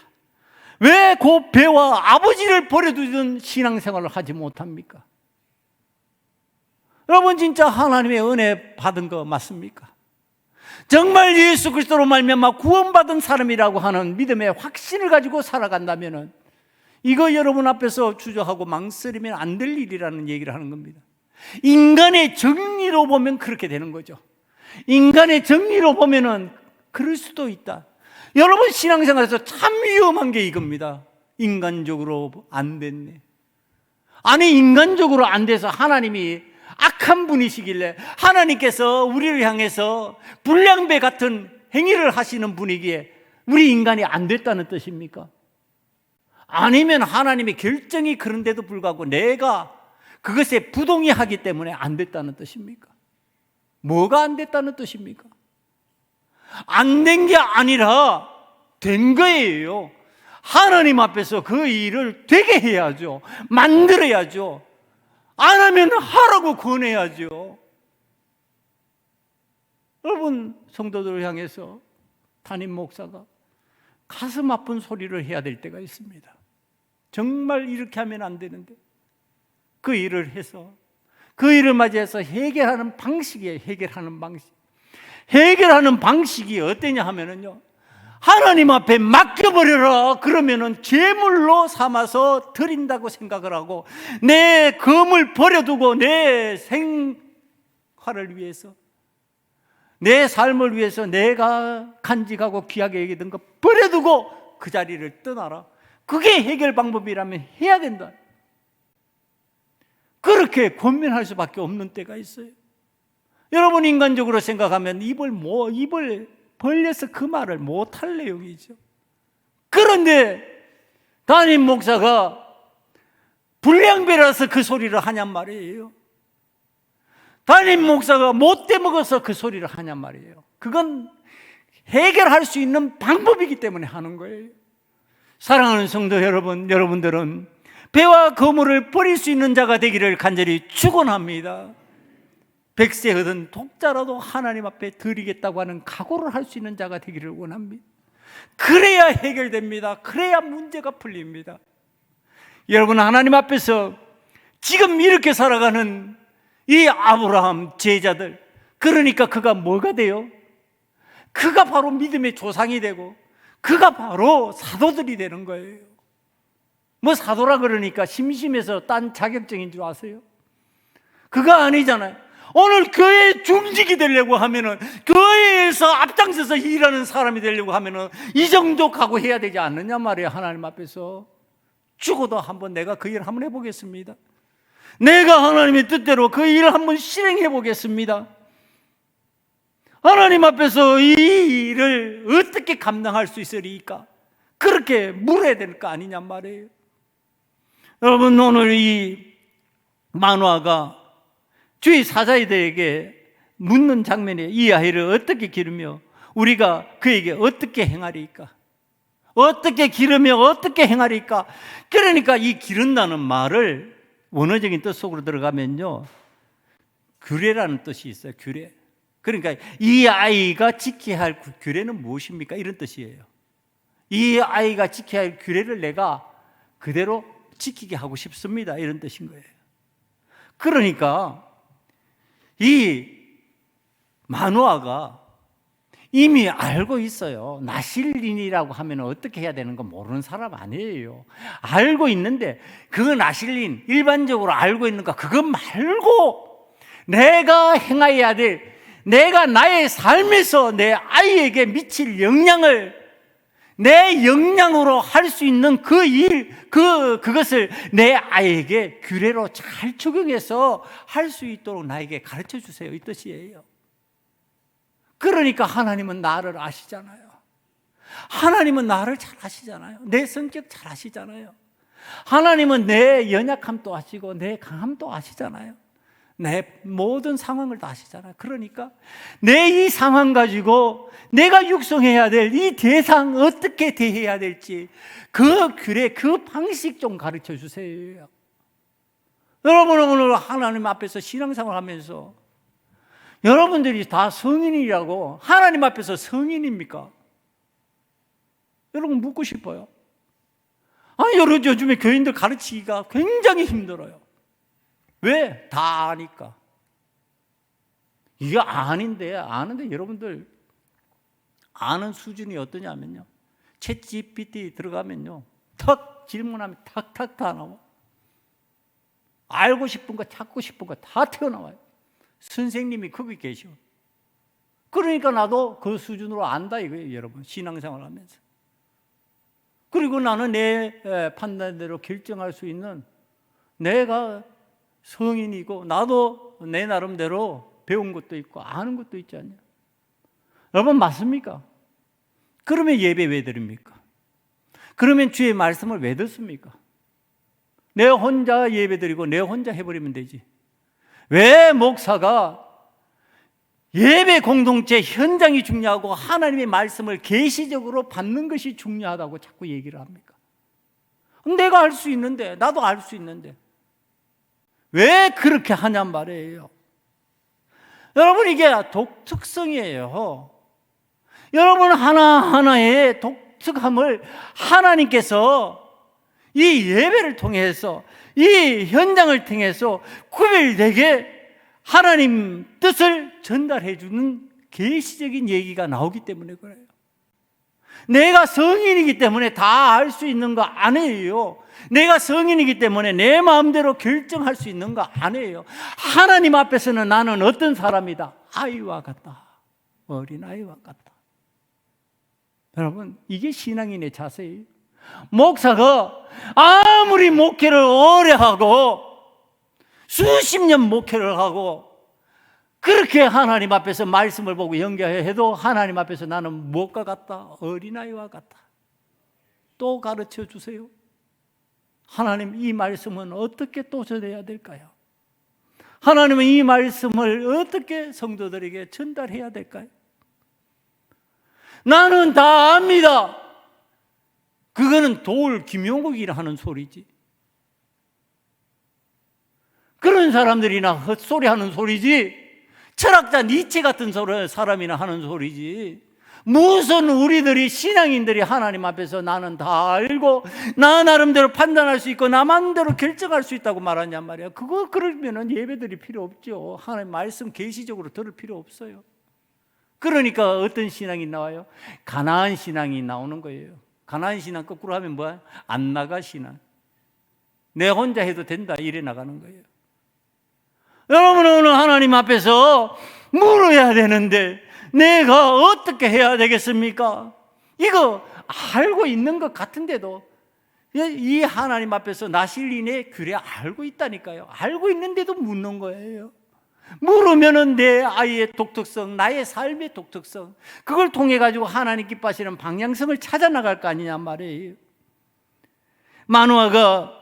왜 그 배와 아버지를 버려두던 신앙생활을 하지 못합니까? 여러분, 진짜 하나님의 은혜 받은 거 맞습니까? 정말 예수 그리스도로 말미암아 구원받은 사람이라고 하는 믿음의 확신을 가지고 살아간다면 이거 여러분 앞에서 주저하고 망설이면 안 될 일이라는 얘기를 하는 겁니다. 인간의 정리로 보면 그렇게 되는 거죠. 인간의 정리로 보면은 그럴 수도 있다. 여러분, 신앙생활에서 참 위험한 게 이겁니다. 인간적으로 안 됐네. 아니, 인간적으로 안 돼서 하나님이 악한 분이시길래 하나님께서 우리를 향해서 불량배 같은 행위를 하시는 분이기에 우리 인간이 안 됐다는 뜻입니까? 아니면 하나님의 결정이 그런데도 불구하고 내가 그것에 부동의하기 때문에 안 됐다는 뜻입니까? 뭐가 안 됐다는 뜻입니까? 안 된 게 아니라 된 거예요. 하나님 앞에서 그 일을 되게 해야죠. 만들어야죠. 안 하면 하라고 권해야죠. 여러분, 성도들을 향해서 담임 목사가 가슴 아픈 소리를 해야 될 때가 있습니다. 정말 이렇게 하면 안 되는데 그 일을 해서 그 일을 맞이해서 해결하는 방식이에요. 해결하는 방식이 어떠냐 하면은요, 하나님 앞에 맡겨버려라. 그러면은 제물로 삼아서 드린다고 생각을 하고 내 검을 버려두고 내 생활을 위해서, 내 삶을 위해서 내가 간직하고 귀하게 여기던 거 버려두고 그 자리를 떠나라. 그게 해결 방법이라면 해야 된다. 그렇게 권면할 수밖에 없는 때가 있어요. 여러분, 인간적으로 생각하면 입을 벌려서 그 말을 못할 내용이죠. 그런데 담임 목사가 불량배라서 그 소리를 하냔 말이에요. 담임 목사가 못돼 먹어서 그 소리를 하냔 말이에요. 그건 해결할 수 있는 방법이기 때문에 하는 거예요. 사랑하는 성도 여러분, 여러분들은 배와 거물을 버릴 수 있는 자가 되기를 간절히 축원합니다. 백세 얻은 독자라도 하나님 앞에 드리겠다고 하는 각오를 할 수 있는 자가 되기를 원합니다. 그래야 해결됩니다. 그래야 문제가 풀립니다. 여러분, 하나님 앞에서 지금 이렇게 살아가는 이 아브라함 제자들, 그러니까 그가 뭐가 돼요? 그가 바로 믿음의 조상이 되고 그가 바로 사도들이 되는 거예요. 뭐 사도라 그러니까 심심해서 딴 자격증인 줄 아세요? 그거 아니잖아요. 오늘 교회의 중직이 되려고 하면은, 교회에서 앞장서서 일하는 사람이 되려고 하면은 이 정도 각오해야 되지 않느냐 말이에요. 하나님 앞에서 죽어도 한번 내가 그 일 한번 해보겠습니다. 내가 하나님의 뜻대로 그 일을 한번 실행해 보겠습니다. 하나님 앞에서 이 일을 어떻게 감당할 수 있으리까? 그렇게 물어야 될 거 아니냐 말이에요. 여러분, 오늘 이 만화가 주의 사자들에게 묻는 장면에 이 아이를 어떻게 기르며 우리가 그에게 어떻게 행하리까? 어떻게 기르며 어떻게 행하리까? 그러니까 이 기른다는 말을 원어적인 뜻 속으로 들어가면요, 규례라는 뜻이 있어요. 규례. 그러니까 이 아이가 지켜야 할 규례는 무엇입니까? 이런 뜻이에요. 이 아이가 지켜야 할 규례를 내가 그대로 지키게 하고 싶습니다. 이런 뜻인 거예요. 그러니까 이 마노아가 이미 알고 있어요. 나실린이라고 하면 어떻게 해야 되는 거 모르는 사람 아니에요. 알고 있는데 그 나실린, 일반적으로 알고 있는 거 그것 말고 내가 행해야 될, 내가 나의 삶에서 내 아이에게 미칠 영향을 내 역량으로 할 수 있는 그 일, 그것을 내 아이에게 규례로 잘 적용해서 할 수 있도록 나에게 가르쳐 주세요. 이 뜻이에요. 그러니까 하나님은 나를 아시잖아요. 하나님은 나를 잘 아시잖아요. 내 성격 잘 아시잖아요. 하나님은 내 연약함도 아시고 내 강함도 아시잖아요. 내 모든 상황을 다 아시잖아요. 그러니까 내 이 상황 가지고 내가 육성해야 될 이 대상 어떻게 대해야 될지 그 규례, 그 방식 좀 가르쳐 주세요. 여러분은 오늘 하나님 앞에서 신앙생활 하면서 여러분들이 다 성인이라고 하나님 앞에서 성인입니까? 여러분 묻고 싶어요. 여러분 요즘에 교인들 가르치기가 굉장히 힘들어요. 왜? 다 아니까. 이게 아는데 여러분들 아는 수준이 어떠냐면요, 챗 GPT 들어가면요 탁 질문하면 탁탁 다 나와. 알고 싶은 거 찾고 싶은 거 다 튀어나와요. 선생님이 거기 계셔. 그러니까 나도 그 수준으로 안다 이거예요. 여러분 신앙생활 하면서. 그리고 나는 내 판단대로 결정할 수 있는, 내가 성인이고 나도 내 나름대로 배운 것도 있고 아는 것도 있지 않냐. 여러분 맞습니까? 그러면 예배 왜 드립니까? 그러면 주의 말씀을 왜 듣습니까? 내 혼자 예배 드리고 내 혼자 해버리면 되지. 왜 목사가 예배 공동체 현장이 중요하고 하나님의 말씀을 계시적으로 받는 것이 중요하다고 자꾸 얘기를 합니까? 내가 알 수 있는데, 나도 알 수 있는데 왜 그렇게 하냔 말이에요. 여러분 이게 독특성이에요. 여러분 하나하나의 독특함을 하나님께서 이 예배를 통해서, 이 현장을 통해서 구별되게 하나님 뜻을 전달해 주는 계시적인 얘기가 나오기 때문에 그래요. 내가 성인이기 때문에 다 알 수 있는 거 아니에요. 내가 성인이기 때문에 내 마음대로 결정할 수 있는 거 아니에요. 하나님 앞에서는 나는 어떤 사람이다? 아이와 같다. 어린아이와 같다. 여러분 이게 신앙인의 자세예요. 목사가 아무리 목회를 오래 하고 수십 년 목회를 하고 그렇게 하나님 앞에서 말씀을 보고 연결해도 하나님 앞에서 나는 무엇과 같다? 어린아이와 같다. 또 가르쳐 주세요. 하나님 이 말씀은 어떻게 또 전해야 될까요? 하나님은 이 말씀을 어떻게 성도들에게 전달해야 될까요? 나는 다 압니다. 그거는 도울 김용국이라 하는 소리지. 그런 사람들이나 헛소리 하는 소리지, 철학자 니체 같은 사람이나 하는 소리지. 무슨 우리들이 신앙인들이 하나님 앞에서 나는 다 알고 나 나름대로 판단할 수 있고 나 마음대로 결정할 수 있다고 말하냔 말이야. 그러면은 예배드릴 필요 없죠. 하나님 말씀 계시적으로 들을 필요 없어요. 그러니까 어떤 신앙이 나와요? 가나안 신앙이 나오는 거예요. 가나안 신앙 거꾸로 하면 뭐야? 안 나가 신앙. 내 혼자 해도 된다 이래 나가는 거예요. 여러분은 오늘 하나님 앞에서 물어야 되는데 내가 어떻게 해야 되겠습니까? 이거 알고 있는 것 같은데도 이 하나님 앞에서 나실린의 규례 알고 있다니까요. 알고 있는데도 묻는 거예요. 물으면은 내 아이의 독특성, 나의 삶의 독특성, 그걸 통해 가지고 하나님 기뻐하시는 방향성을 찾아 나갈 거 아니냐 말이에요. 마노아가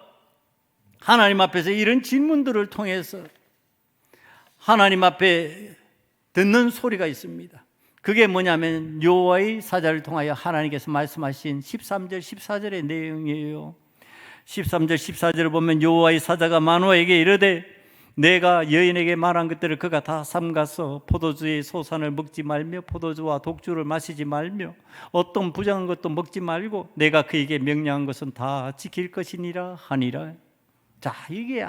하나님 앞에서 이런 질문들을 통해서 하나님 앞에 듣는 소리가 있습니다. 그게 뭐냐면 여호와의 사자를 통하여 하나님께서 말씀하신 13절 14절의 내용이에요. 13절 14절을 보면 여호와의 사자가 마노아에게 이르되 내가 여인에게 말한 것들을 그가 다 삼가서 포도주의 소산을 먹지 말며 포도주와 독주를 마시지 말며 어떤 부정한 것도 먹지 말고 내가 그에게 명령한 것은 다 지킬 것이니라 하니라. 자, 이게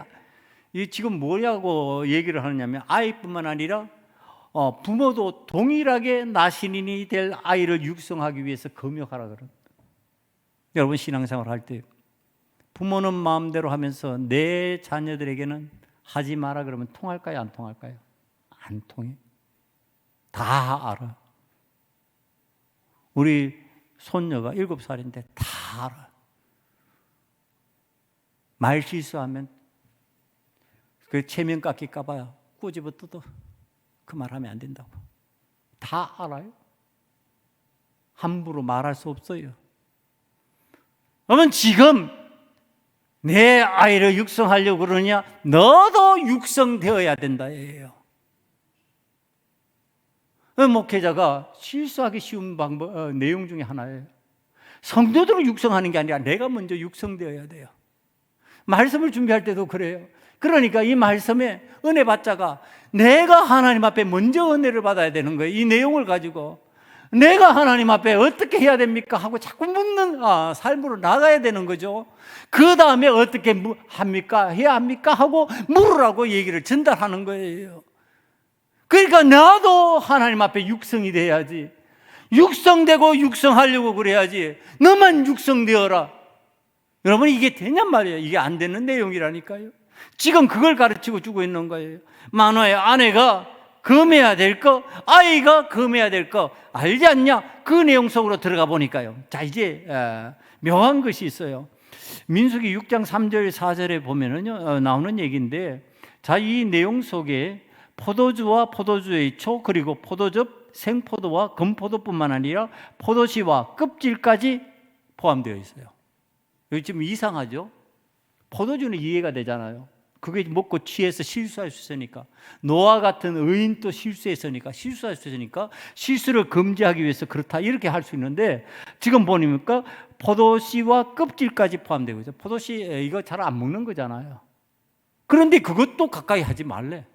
지금 뭐냐고 얘기를 하느냐면 아이뿐만 아니라 부모도 동일하게 나신인이 될 아이를 육성하기 위해서 금욕하라 그런. 여러분 신앙생활 할 때 부모는 마음대로 하면서 내 자녀들에게는 하지 마라 그러면 통할까요? 안 통할까요? 안 통해. 다 알아. 우리 손녀가 7살인데 다 알아. 말 실수하면 그 체면 깎일까 봐요. 꼬집어 뜯어. 그 말 하면 안 된다고. 다 알아요. 함부로 말할 수 없어요. 그러면 지금 내 아이를 육성하려고 그러냐? 너도 육성되어야 된다예요. 목회자가 실수하기 쉬운 내용 중에 하나예요. 성도들을 육성하는 게 아니라 내가 먼저 육성되어야 돼요. 말씀을 준비할 때도 그래요. 그러니까 이 말씀에 은혜 받자가 내가 하나님 앞에 먼저 은혜를 받아야 되는 거예요. 이 내용을 가지고 내가 하나님 앞에 어떻게 해야 됩니까? 하고 자꾸 묻는 삶으로 나가야 되는 거죠. 그 다음에 어떻게 합니까? 해야 합니까? 하고 물으라고 얘기를 전달하는 거예요. 그러니까 나도 하나님 앞에 육성이 돼야지. 육성되고 육성하려고 그래야지. 너만 육성되어라. 여러분, 이게 되냔 말이에요. 이게 안 되는 내용이라니까요. 지금 그걸 가르치고 주고 있는 거예요. 만화의 아내가 금해야 될 거, 아이가 금해야 될 거 알지 않냐? 그 내용 속으로 들어가 보니까요. 자, 이제 묘한 것이 있어요. 민수기 6장 3절 4절에 보면은요, 나오는 얘기인데, 자, 이 내용 속에 포도주와 포도주의 초, 그리고 포도즙, 생포도와 금포도뿐만 아니라 포도씨와 껍질까지 포함되어 있어요. 여기 지금 이상하죠? 포도주는 이해가 되잖아요. 그게 먹고 취해서 실수할 수 있으니까. 노아 같은 의인도 실수했으니까, 실수할 수 있으니까 실수를 금지하기 위해서 그렇다 이렇게 할 수 있는데, 지금 보니까 포도씨와 껍질까지 포함되고 있어요. 포도씨 이거 잘 안 먹는 거잖아요. 그런데 그것도 가까이 하지 말래.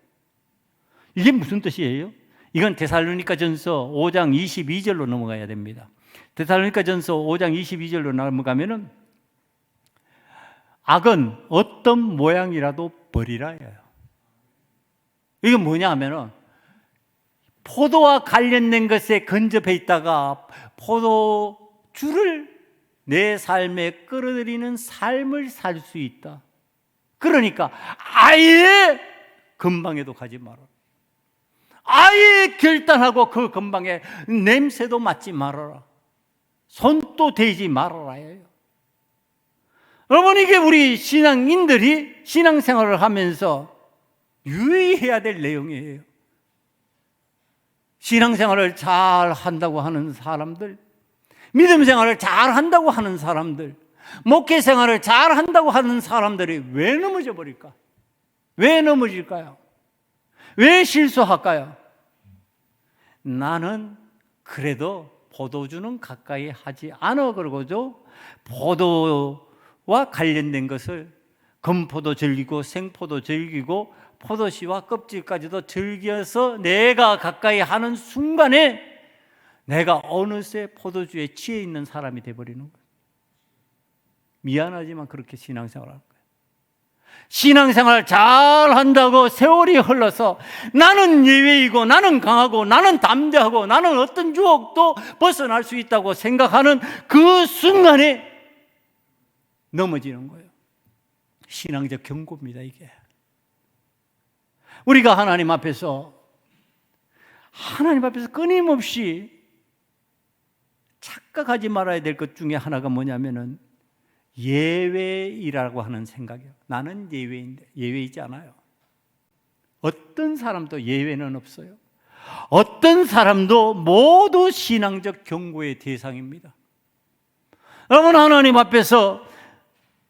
이게 무슨 뜻이에요? 이건 데살로니가전서 5장 22절로 넘어가야 됩니다. 데살로니가전서 5장 22절로 넘어가면은 악은 어떤 모양이라도 버리라 해요. 이건 뭐냐 하면은 포도와 관련된 것에 근접해 있다가 포도주를 내 삶에 끌어들이는 삶을 살 수 있다. 그러니까 아예 근방에도 가지 마라. 아예 결단하고 그 근방에 냄새도 맡지 말아라. 손도 대지 말아라 해요. 여러분, 이게 우리 신앙인들이 신앙생활을 하면서 유의해야 될 내용이에요. 신앙생활을 잘 한다고 하는 사람들, 믿음 생활을 잘 한다고 하는 사람들, 목회 생활을 잘 한다고 하는 사람들이 왜 넘어져 버릴까? 왜 넘어질까요? 왜 실수할까요? 나는 그래도 포도주는 가까이 하지 않아 그러고죠. 포도와 관련된 것을 금포도 즐기고 생포도 즐기고 포도씨와 껍질까지도 즐겨서 내가 가까이 하는 순간에 내가 어느새 포도주에 취해 있는 사람이 돼버리는 거예요. 미안하지만 그렇게 신앙생활을 하는 거예요. 신앙생활 잘 한다고 세월이 흘러서 나는 예외이고 나는 강하고 나는 담대하고 나는 어떤 유혹도 벗어날 수 있다고 생각하는 그 순간에 넘어지는 거예요. 신앙적 경고입니다, 이게. 우리가 하나님 앞에서 끊임없이 착각하지 말아야 될 것 중에 하나가 뭐냐면은 예외이라고 하는 생각이에요. 나는 예외인데 예외이지 않아요. 어떤 사람도 예외는 없어요. 어떤 사람도 모두 신앙적 경고의 대상입니다. 여러분, 하나님 앞에서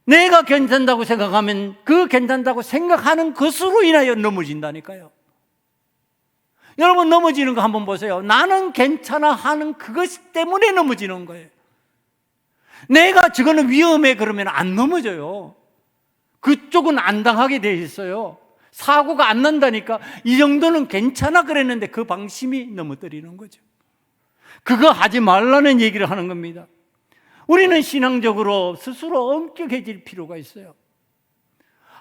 내가 괜찮다고 생각하면 그 괜찮다고 생각하는 것으로 인하여 넘어진다니까요. 여러분, 넘어지는 거 한번 보세요. 나는 괜찮아 하는 그것 때문에 넘어지는 거예요. 내가 저거는 위험해 그러면 안 넘어져요. 그쪽은 안 당하게 돼 있어요. 사고가 안 난다니까. 이 정도는 괜찮아 그랬는데 그 방심이 넘어뜨리는 거죠. 그거 하지 말라는 얘기를 하는 겁니다. 우리는 신앙적으로 스스로 엄격해질 필요가 있어요.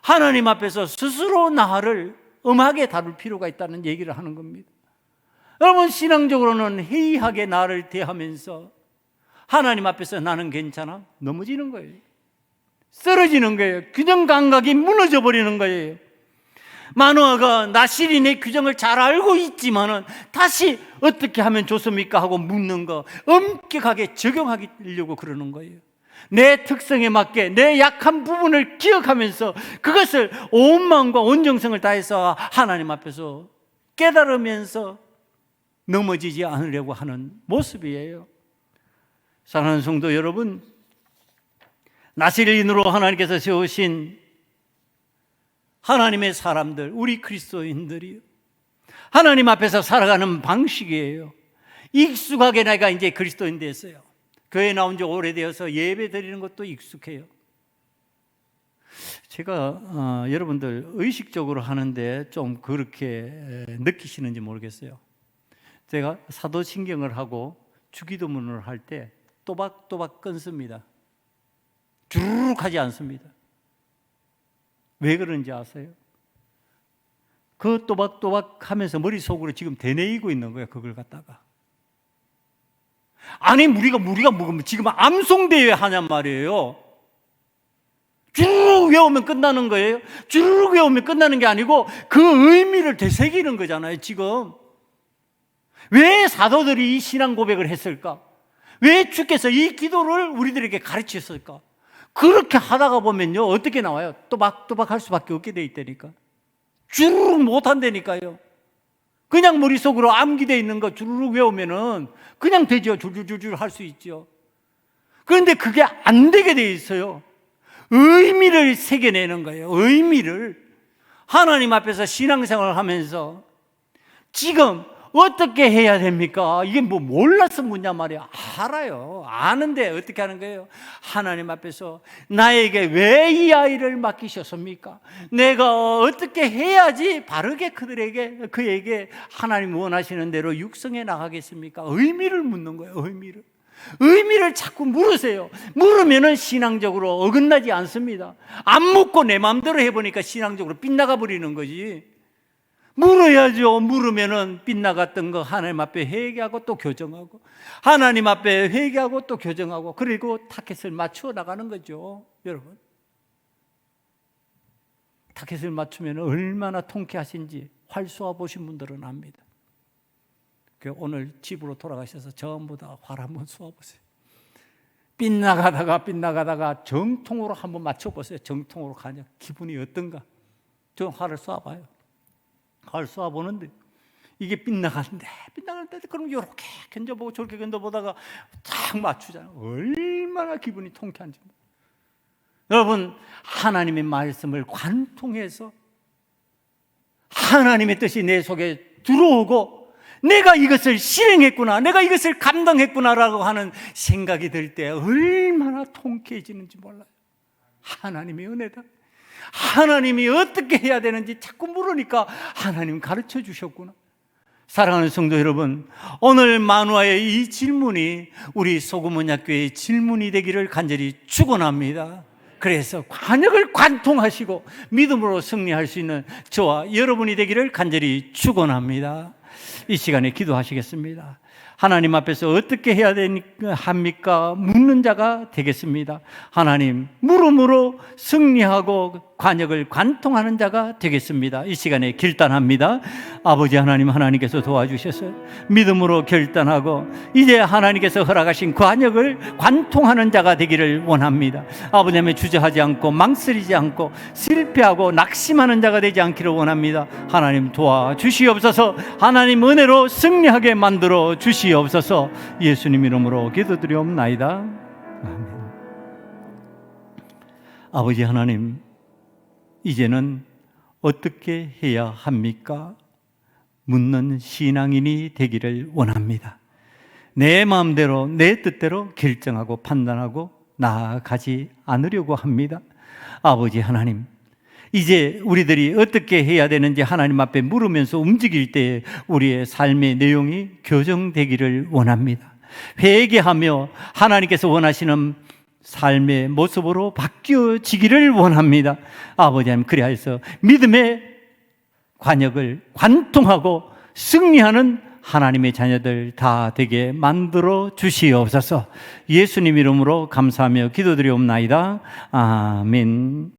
하나님 앞에서 스스로 나를 엄하게 다룰 필요가 있다는 얘기를 하는 겁니다. 여러분, 신앙적으로는 해이하게 나를 대하면서 하나님 앞에서 나는 괜찮아? 넘어지는 거예요. 쓰러지는 거예요. 규정 감각이 무너져 버리는 거예요. 마노아가 나실이 내 규정을 잘 알고 있지만은 다시 어떻게 하면 좋습니까? 하고 묻는 거 엄격하게 적용하려고 그러는 거예요. 내 특성에 맞게 내 약한 부분을 기억하면서 그것을 온 마음과 온 정성을 다해서 하나님 앞에서 깨달으면서 넘어지지 않으려고 하는 모습이에요. 사랑하는 성도 여러분, 나시린으로 하나님께서 세우신 하나님의 사람들, 우리 그리스도인들이요, 하나님 앞에서 살아가는 방식이에요. 익숙하게 내가 이제 그리스도인 됐어요. 교회 나온 지 오래되어서 예배 드리는 것도 익숙해요. 제가 여러분들 의식적으로 하는데 좀 그렇게 느끼시는지 모르겠어요. 제가 사도신경을 하고 주기도문을 할 때 또박또박 끊습니다. 주르륵 하지 않습니다. 왜 그런지 아세요? 그 또박또박 하면서 머릿속으로 지금 되뇌이고 있는 거예요. 그걸 갖다가. 아니 우리가 뭐 지금 암송대회 하냔 말이에요. 주르륵 외우면 끝나는 거예요. 주르륵 외우면 끝나는 게 아니고 그 의미를 되새기는 거잖아요. 지금 왜 사도들이 이 신앙 고백을 했을까? 왜 주께서 이 기도를 우리들에게 가르치셨을까? 그렇게 하다가 보면요 어떻게 나와요? 또박또박 할 수밖에 없게 돼 있다니까. 주르륵 못 한다니까요. 그냥 머릿속으로 암기되어 있는 거 주르륵 외우면은 그냥 되죠. 줄줄줄줄 할 수 있죠. 그런데 그게 안 되게 돼 있어요. 의미를 새겨내는 거예요. 의미를. 하나님 앞에서 신앙생활을 하면서 지금 어떻게 해야 됩니까? 이게 뭐 몰라서 묻냐 말이야. 알아요. 아는데 어떻게 하는 거예요? 하나님 앞에서 나에게 왜 이 아이를 맡기셨습니까? 내가 어떻게 해야지 바르게 그에게 하나님 원하시는 대로 육성해 나가겠습니까? 의미를 묻는 거예요. 의미를 자꾸 물으세요. 물으면은 신앙적으로 어긋나지 않습니다. 안 묻고 내 마음대로 해보니까 신앙적으로 빗나가 버리는 거지. 물어야죠. 물으면은 빗나갔던 거 하나님 앞에 회개하고 또 교정하고, 하나님 앞에 회개하고 또 교정하고, 그리고 타켓을 맞추어 나가는 거죠. 여러분, 타켓을 맞추면 얼마나 통쾌하신지 활 쏘아 보신 분들은 압니다. 오늘 집으로 돌아가셔서 전부 다 활 한번 쏘아보세요. 빗나가다가 정통으로 한번 맞춰보세요. 정통으로 가냐 기분이 어떤가? 저 활을 쏘아봐요. 활 쏘아보는데 이게 빗나가는데 그럼 이렇게 견뎌보고 저렇게 견뎌보다가 딱 맞추잖아요. 얼마나 기분이 통쾌한지. 여러분, 하나님의 말씀을 관통해서 하나님의 뜻이 내 속에 들어오고 내가 이것을 실행했구나, 내가 이것을 감당했구나라고 하는 생각이 들 때 얼마나 통쾌해지는지 몰라요. 하나님의 은혜다. 하나님이 어떻게 해야 되는지 자꾸 물으니까 하나님 가르쳐 주셨구나. 사랑하는 성도 여러분, 오늘 만화의 이 질문이 우리 소금언약교회의 질문이 되기를 간절히 축원합니다. 그래서 관역을 관통하시고 믿음으로 승리할 수 있는 저와 여러분이 되기를 간절히 축원합니다. 이 시간에 기도하시겠습니다. 하나님 앞에서 어떻게 해야 합니까? 묻는 자가 되겠습니다. 하나님, 물음으로 승리하고 관역을 관통하는 자가 되겠습니다. 이 시간에 결단합니다. 아버지 하나님, 하나님께서 도와주셔서 믿음으로 결단하고 이제 하나님께서 허락하신 관역을 관통하는 자가 되기를 원합니다. 아버지 하나님, 주저하지 않고 망설이지 않고 실패하고 낙심하는 자가 되지 않기를 원합니다. 하나님 도와주시옵소서. 하나님 은혜로 승리하게 만들어 주시옵소서. 예수님 이름으로 기도드리옵나이다. 아멘. 아버지 하나님, 이제는 어떻게 해야 합니까? 묻는 신앙인이 되기를 원합니다. 내 마음대로 내 뜻대로 결정하고 판단하고 나아가지 않으려고 합니다. 아버지 하나님, 이제 우리들이 어떻게 해야 되는지 하나님 앞에 물으면서 움직일 때 우리의 삶의 내용이 교정되기를 원합니다. 회개하며 하나님께서 원하시는 삶의 모습으로 바뀌어지기를 원합니다. 아버지 하나님, 그리하여서 믿음의 관역을 관통하고 승리하는 하나님의 자녀들 다 되게 만들어 주시옵소서. 예수님 이름으로 감사하며 기도드리옵나이다. 아멘.